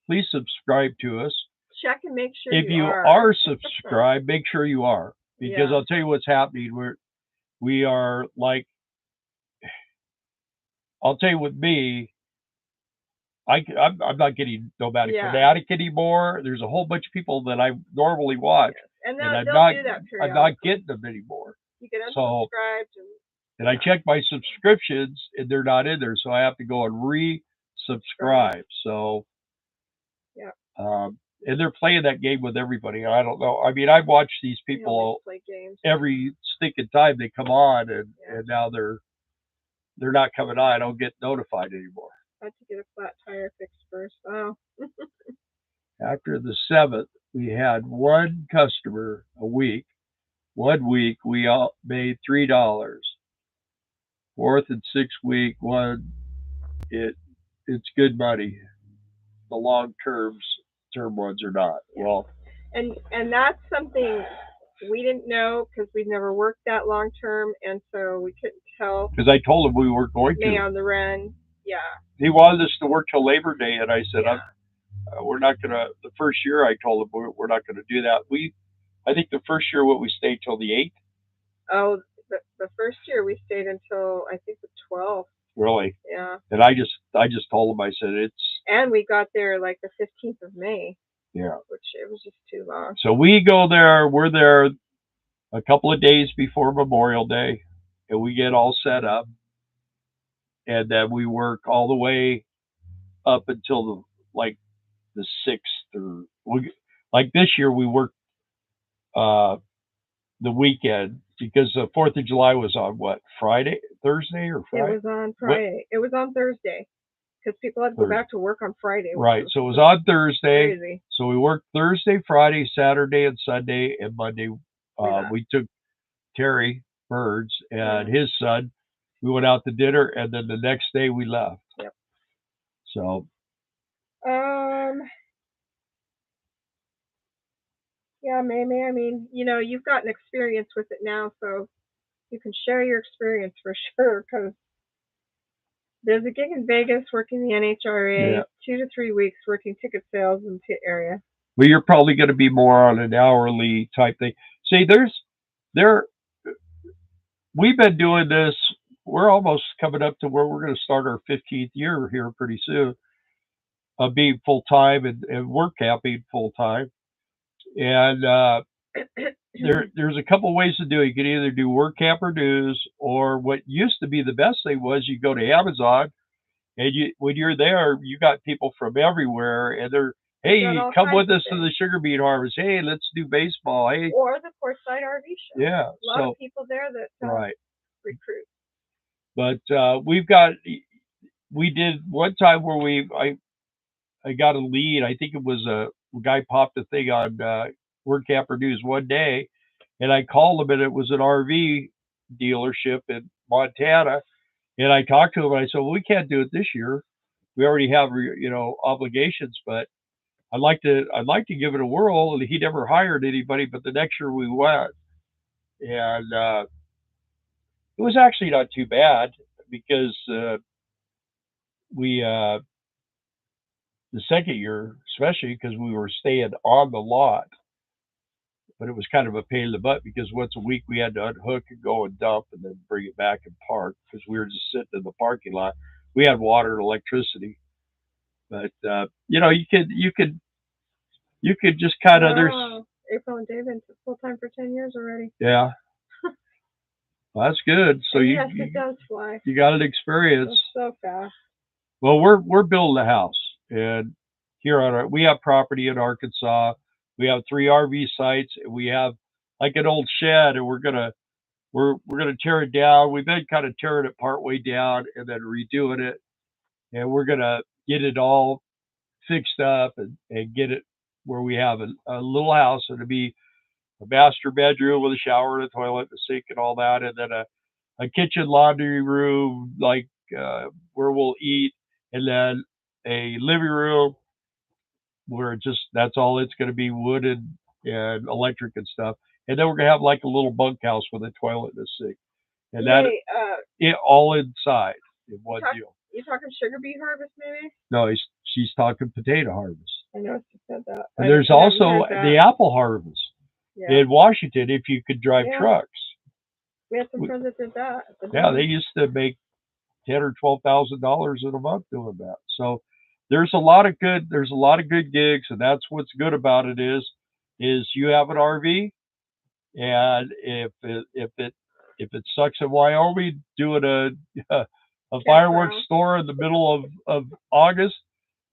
please subscribe to us. Check and make sure if you are subscribed, make sure you are, because I'll tell you what's happening. We are like, I'll tell you with me, I'm not getting Nomadic Fanatic anymore. There's a whole bunch of people that I normally watch, and I'm not getting them anymore. You get unsubscribed. And I check my subscriptions, and they're not in there, so I have to go and re-subscribe. So, and they're playing that game with everybody. I don't know. I mean, I've watched these people every stinking time they come on, and now they're not coming on. I don't get notified anymore. I had to get a flat tire fixed first. Oh. After the 7th, we had one customer a week. 1 week we all made $3. 4th and 6th week, it's good money. The long term ones are not. Well, and that's something we didn't know because we've never worked that long term, and so we couldn't tell. Because I told him we weren't going to. On the run, He wanted us to work till Labor Day, and I said, we're not gonna. The first year, I told him we're not gonna do that. I think the first year we stayed till the 8th. Oh. The first year we stayed until I think the 12th. Really? Yeah. And I just told him, I said it's. And we got there like the 15th of May. Yeah. Which it was just too long. So we go there. We're there a couple of days before Memorial Day, and we get all set up, and then we work all the way up until the 6th, or like this year we worked the weekend. Because the 4th of July was on what, Thursday or Friday? It was on Friday. It was on Thursday because people had to go back to work on Friday. Right. So it was on Thursday. Crazy. So we worked Thursday, Friday, Saturday, and Sunday, and Monday. We took Terry Birds and his son. We went out to dinner, and then the next day we left. Yep. So. Yeah, maybe. I mean, you've got an experience with it now, so you can share your experience for sure. Because there's a gig in Vegas working the NHRA, 2 to 3 weeks working ticket sales in the area. Well, you're probably going to be more on an hourly type thing. See, we've been doing this. We're almost coming up to where we're going to start our 15th year here pretty soon of being full time and work camping full time. And there's a couple ways to do it. You can either do work camper news, or what used to be the best thing was you go to Amazon, and when you're there, you got people from everywhere, and they're, hey, come with us to the sugar beet harvest. Hey, let's do baseball. Hey, or the Portside RV show. Yeah, a lot of people there that recruit. But we did one time where I got a lead. I think it was a guy popped a thing on Work Camper News one day, and I called him, and it was an RV dealership in Montana. And I talked to him, and I said, well, we can't do it this year. We already have, obligations, but I'd like to give it a whirl. And he never hired anybody, but the next year we went, and it was actually not too bad because the second year, especially because we were staying on the lot. but it was kind of a pain in the butt because once a week we had to unhook and go and dump and then bring it back and park because we were just sitting in the parking lot. We had water and electricity, but you could just kind of there's April and David full time for 10 years already. Yeah. Well, that's good. So and yes, it does fly. You got an experience. It's so fast. Well, we're building a house, and here we have property in Arkansas. We have 3 RV sites, and we have like an old shed, and we're gonna tear it down. We've been kind of tearing it partway down and then redoing it, and we're gonna get it all fixed up and get it where we have a little house. It'll be a master bedroom with a shower and a toilet, and a sink, and all that, and then a kitchen, laundry room, like where we'll eat, and then a living room where that's all it's going to be, wood and electric and stuff. And then we're going to have like a little bunkhouse with a toilet and a sink. And it all inside in one deal. You talking sugar beet harvest, maybe? No, she's talking potato harvest. I know she said that. And there's also the apple harvest in Washington if you could drive trucks. We had some friends that did that. Yeah, they used to make $10,000 or $12,000 in a month doing that. So there's a lot of good gigs, and that's what's good about it is you have an RV, and if it sucks in Wyoming doing a fireworks store in the middle of August,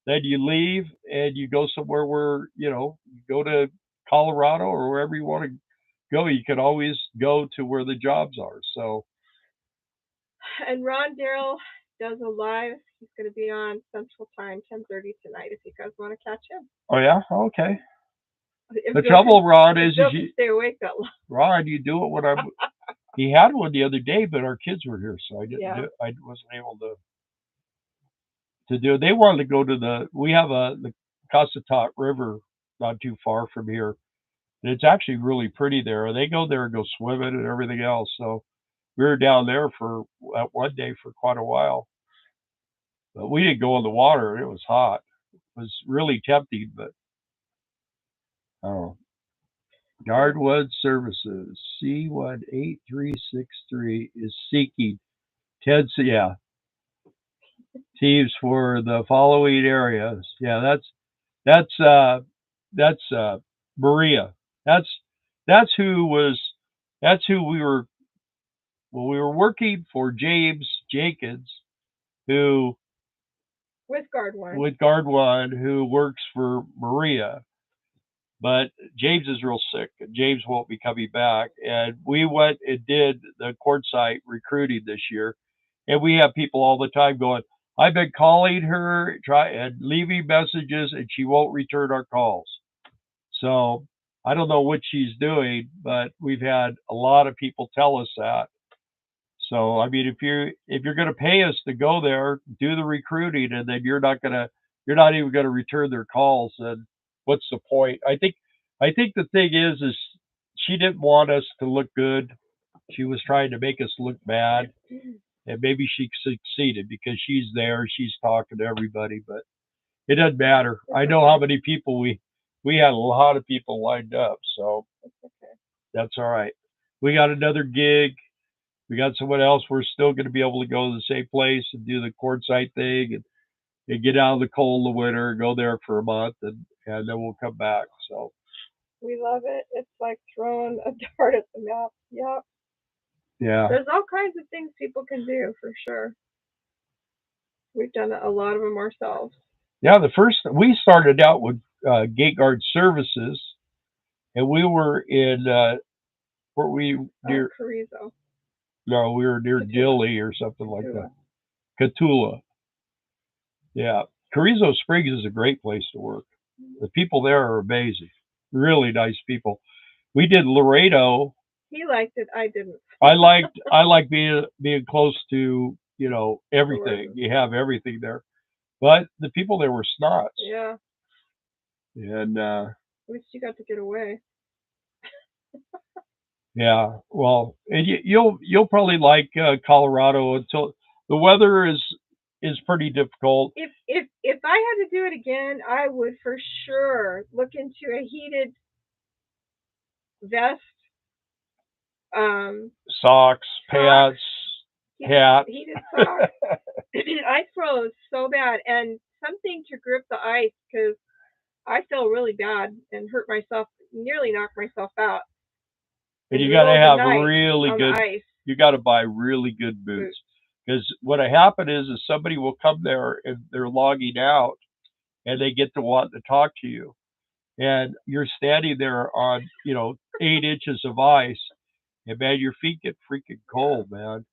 then you leave and you go somewhere where you go to Colorado or wherever you want to go. You can always go to where the jobs are. So. And Ron Darrell does a live. He's going to be on Central Time, 10:30 tonight. If you guys want to catch him. Oh yeah, okay. The trouble, Ron, is you stay awake that long. Ron, you do it when I'm. He had one the other day, but our kids were here, so I didn't. I wasn't able to do it. They wanted to go to we have the Cossatot River not too far from here, and it's actually really pretty there. They go there and go swimming and everything else. So we were down there for one day for quite a while, but we didn't go in the water. It was hot. It was really tempting, but oh. Yardwood Services C18363 is seeking teams for the following areas. Yeah, that's Maria. That's who we were. Well, we were working for James Jenkins, who with Guard One, who works for Maria. But James is real sick. James won't be coming back. And we went and did the quartzsite recruiting this year. And we have people all the time going, I've been calling her and leaving messages, and she won't return our calls. So I don't know what she's doing, but we've had a lot of people tell us that. So I mean, if you're going to pay us to go there, do the recruiting, and then you're not even going to return their calls, and what's the point? I think the thing is she didn't want us to look good. She was trying to make us look bad, and maybe she succeeded because she's there, she's talking to everybody, but it doesn't matter. I know how many people we had a lot of people lined up, so that's all right. We got another gig. We got someone else. We're still going to be able to go to the same place and do the quartzsite thing and get out of the cold in the winter, go there for a month, and then we'll come back. So we love it. It's like throwing a dart at the map. Yep. Yeah. There's all kinds of things people can do for sure. We've done a lot of them ourselves. Yeah, we started out with Gate Guard Services, and we were in near Carrizo. No, we were near Dilley or something like that. Catula. Yeah. Carrizo Springs is a great place to work. The people there are amazing. Really nice people. We did Laredo. He liked it. I didn't. I like being close to, everything. You have everything there. But the people there were snots. Yeah. And at least you got to get away. Yeah. Well, and you'll probably like Colorado until the weather is pretty difficult. If I had to do it again, I would for sure look into a heated vest, socks, pants, hat. Heated socks. I froze so bad, and something to grip the ice because I fell really bad and hurt myself, nearly knocked myself out. And you got to have really good. You got to buy really good boots because what happened is somebody will come there and they're logging out, and they get to want to talk to you, and you're standing there on 8 inches of ice, and man, your feet get freaking cold, man.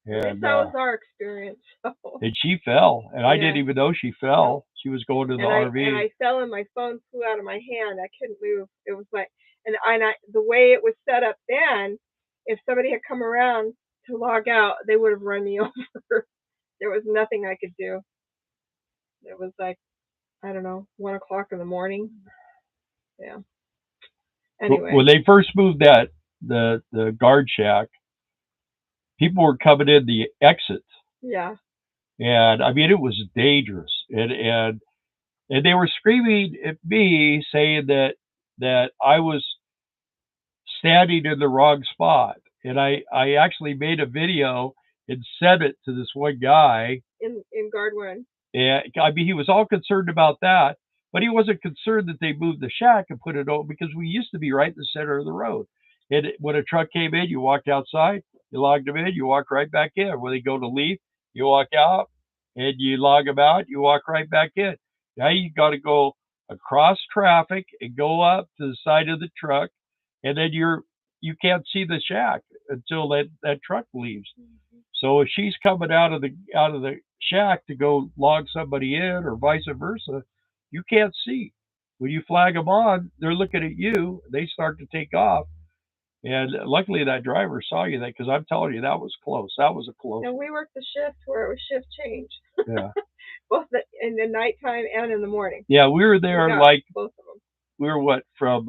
And that was our experience. And she fell, and I didn't even know she fell. She was going to the RV. And I fell, and my phone flew out of my hand. I couldn't move. It was like, and the way it was set up then, if somebody had come around to log out, they would have run me over. There was nothing I could do. It was like, I don't know, 1 o'clock in the morning. Yeah. Anyway. When they first moved the guard shack, people were coming in the exit. Yeah. And I mean, it was dangerous. And they were screaming at me, saying that I was standing in the wrong spot. And I actually made a video and sent it to this one guy. In Guard 1. And I mean, he was all concerned about that, but he wasn't concerned that they moved the shack and put it over, because we used to be right in the center of the road. And when a truck came in, you walked outside, you logged them in, you walk right back in. When they go to leave, you walk out and you log them out, you walk right back in. Now you got to go across traffic and go up to the side of the truck, and then you can't see the shack until that truck leaves. Mm-hmm. So if she's coming out of the shack to go log somebody in or vice versa, you can't see. When you flag them on, they're looking at you. They start to take off. And luckily that driver saw you, because I'm telling you, that was close. That was a close. And we worked the shift where it was shift change. Yeah. Both in the nighttime and in the morning. Yeah, we were there both of them. We were from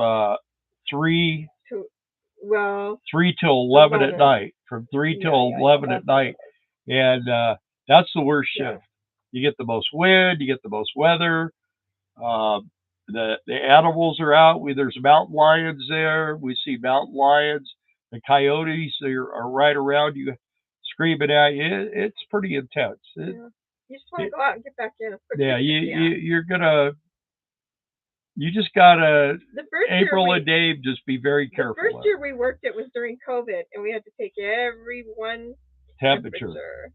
3 till 11 at night. From 3 till 11 at night. And that's the worst shift. You get the most wind, you get the most weather. The animals are out. There's mountain lions there. We see mountain lions. The coyotes are right around you, screaming at you. It's pretty intense. You just want to go out and get back in. Yeah, you just gotta. April and Dave, just be very careful. The first year we worked, it was during COVID, and we had to take everyone's temperature.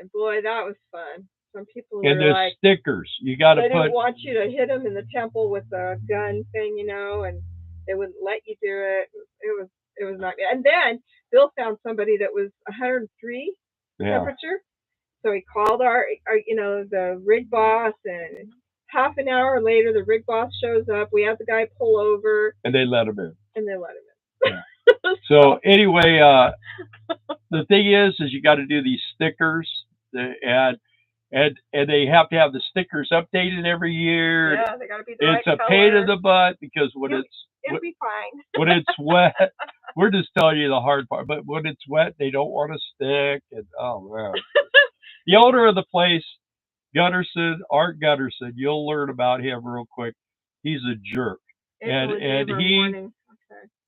And boy, that was fun. Some people and the stickers, you got to put. They didn't want you to hit them in the temple with a gun thing, and they wouldn't let you do it. It was not. And then Bill found somebody that was 103 temperature, so he called our the rig boss, and half an hour later the rig boss shows up. We had the guy pull over, and they let him in. Yeah. So anyway, the thing is you got to do these stickers, and they have to have the stickers updated every year. Yeah, they got to be the right color. It's a pain in the butt, because it'll be fine. When it's wet, we're just telling you the hard part. But when it's wet, they don't want to stick. And oh man, the owner of the place, Art Gutterson, you'll learn about him real quick. He's a jerk, and he.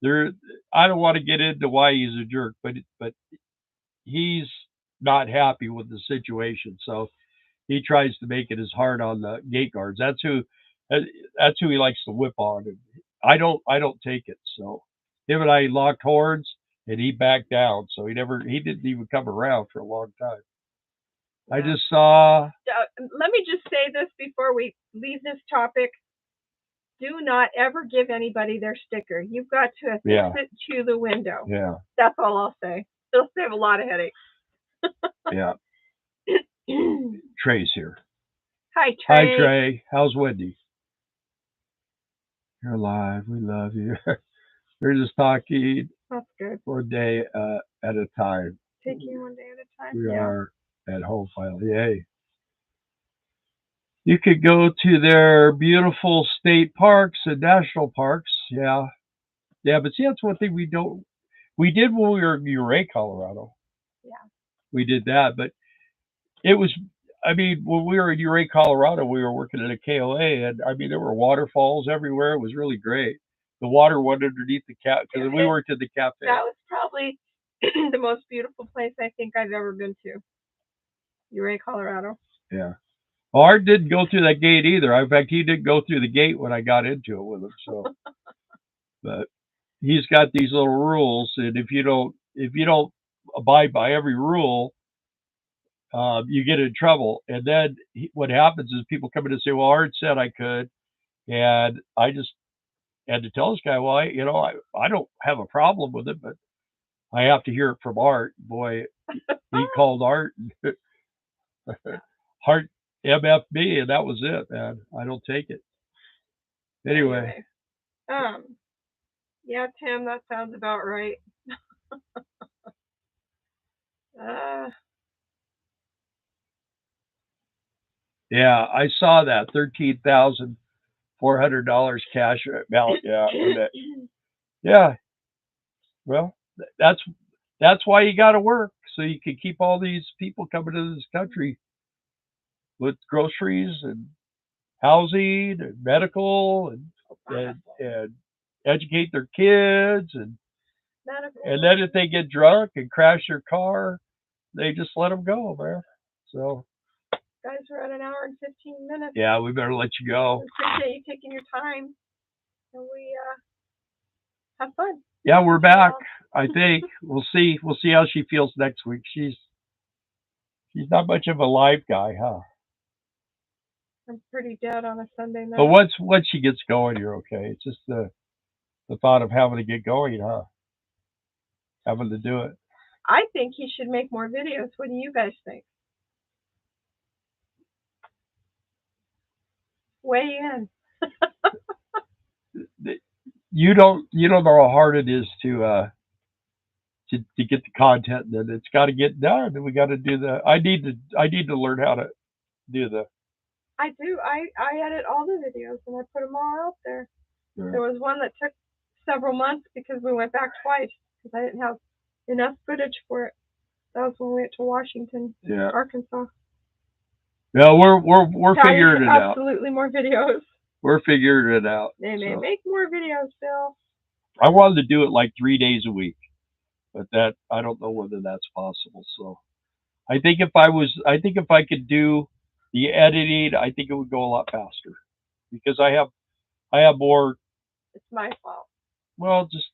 Okay. I don't want to get into why he's a jerk, but he's not happy with the situation, so he tries to make it as hard on the gate guards. That's who he likes to whip on. And I don't take it. So him and I locked horns, and he backed down. So he didn't even come around for a long time. Yeah. I just saw. Let me just say this before we leave this topic. Do not ever give anybody their sticker. You've got to affix it to the window. Yeah. That's all I'll say. It'll save a lot of headaches. Yeah. Trey's here. Hi, Trey. Hi, Trey. How's Wendy? You're alive. We love you. We're just talking. That's good. For a day at a time. Taking one day at a time. We are at home finally. Yay. You could go to their beautiful state parks and national parks. Yeah. Yeah, but see, that's one thing we did when we were in Ouray, Colorado. Yeah. We did that, but it was, when we were in Ouray, Colorado, we were working at a KOA, and there were waterfalls everywhere. It was really great. The water went underneath the because we worked at the cafe. That was probably the most beautiful place I think I've ever been to. Uray, Colorado. Yeah. Well, Art didn't go through that gate either. In fact, he didn't go through the gate when I got into it with him. So, but he's got these little rules, and if you don't abide by every rule, you get in trouble. And then what happens is people come in and say, "Well, Art said I could," and I just had to tell this guy, "Well, I don't have a problem with it, but I have to hear it from Art." Boy, he called Art. Art MF'd me, and that was it, man. I don't take it. Anyway. Yeah, Tim, that sounds about right. Yeah, I saw that $13,400 cash balance. Yeah, yeah. Well, that's why you got to work, so you can keep all these people coming to this country with groceries and housing and medical and educate their kids and then if they get drunk and crash their car, they just let them go, man. So. Guys, we're at 1 hour and 15 minutes. Yeah, we better let you go. I appreciate you taking your time, and we have fun. Yeah, we're back. I think we'll see. We'll see how she feels next week. She's not much of a live guy, huh? I'm pretty dead on a Sunday night. But once she gets going, you're okay. It's just the thought of having to get going, huh? Having to do it. I think he should make more videos. What do you guys think? Weigh in. You don't know how hard it is to get the content, and it's got to get done. And we got to do I need to learn how to do the. I do. I edit all the videos and I put them all out there. Yeah. There was one that took several months because we went back twice because I didn't have enough footage for it. That was when we went to Washington, Arkansas. Yeah, we're figuring it out. Absolutely more videos. We're figuring it out. They may make more videos, Bill. I wanted to do it like 3 days a week, but that I don't know whether that's possible. So I think if I could do the editing, I think it would go a lot faster because I have more. It's my fault. Well, just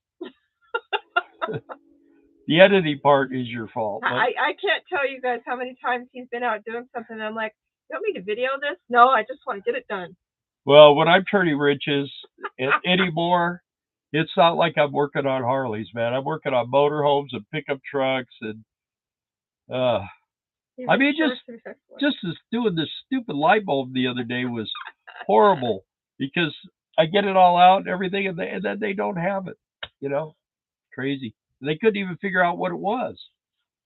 the editing part is your fault. I can't tell you guys how many times he's been out doing something and I'm like, you want me to video this? No, I just want to get it done. Well, when I'm turning riches anymore, it's not like I'm working on Harleys, man. I'm working on motorhomes and pickup trucks and I mean just doing this stupid light bulb the other day was horrible because I get it all out and everything and then they don't have it. You know? Crazy. They couldn't even figure out what it was.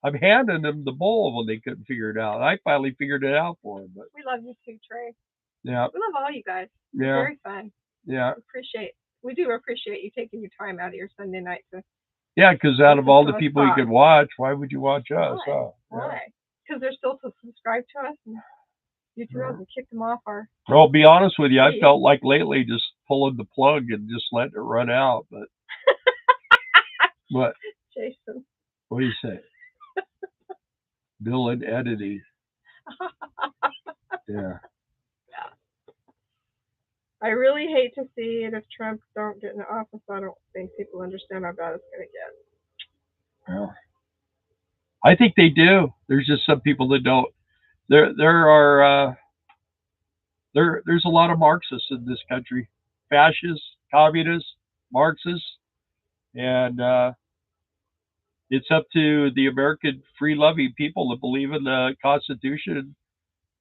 I'm handing them the bowl when they couldn't figure it out. I finally figured it out for them. But we love you too, Trey. Yeah. We love all you guys. Yeah. Very fun. Yeah. We do appreciate you taking your time out of your Sunday night to. Yeah, because out of all the people you could watch, why would you watch us? Why? Because they're still to subscribe to us. And YouTube hasn't kicked them off our. Well, be honest with you, I felt like lately just pulling the plug and just letting it run out, but. What? Jason. What do you say? Bill and editing. Yeah. I really hate to see it if Trump don't get in the office. I don't think people understand how bad it's going to get. Well, I think they do. There's just some people that don't. There's a lot of Marxists in this country, fascists, communists, Marxists, and it's up to the American free-loving people to believe in the Constitution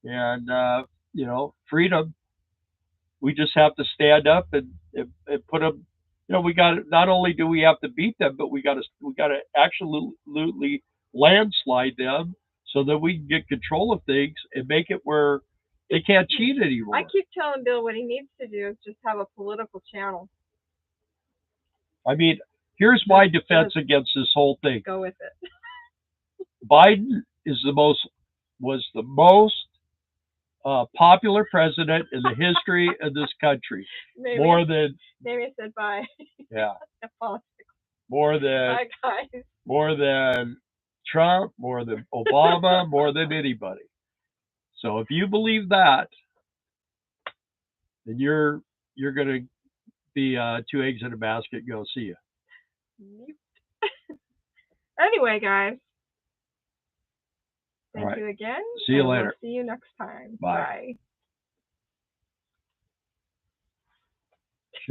and freedom. We just have to stand up and put them. We got. Not only do we have to beat them, but we got to absolutely landslide them so that we can get control of things and make it where they can't cheat anymore. I keep telling Bill what he needs to do is just have a political channel. I mean, here's my defense against this whole thing. Go with it. Biden was the most popular president in the history of this country. Maybe I said bye. Yeah. Bye, guys. More than Trump, more than Obama, more than anybody. So if you believe that, then you're gonna be 2 eggs in a basket. Go see you. Anyway, guys. Thank you again. See you later. We'll see you next time. Bye. Bye.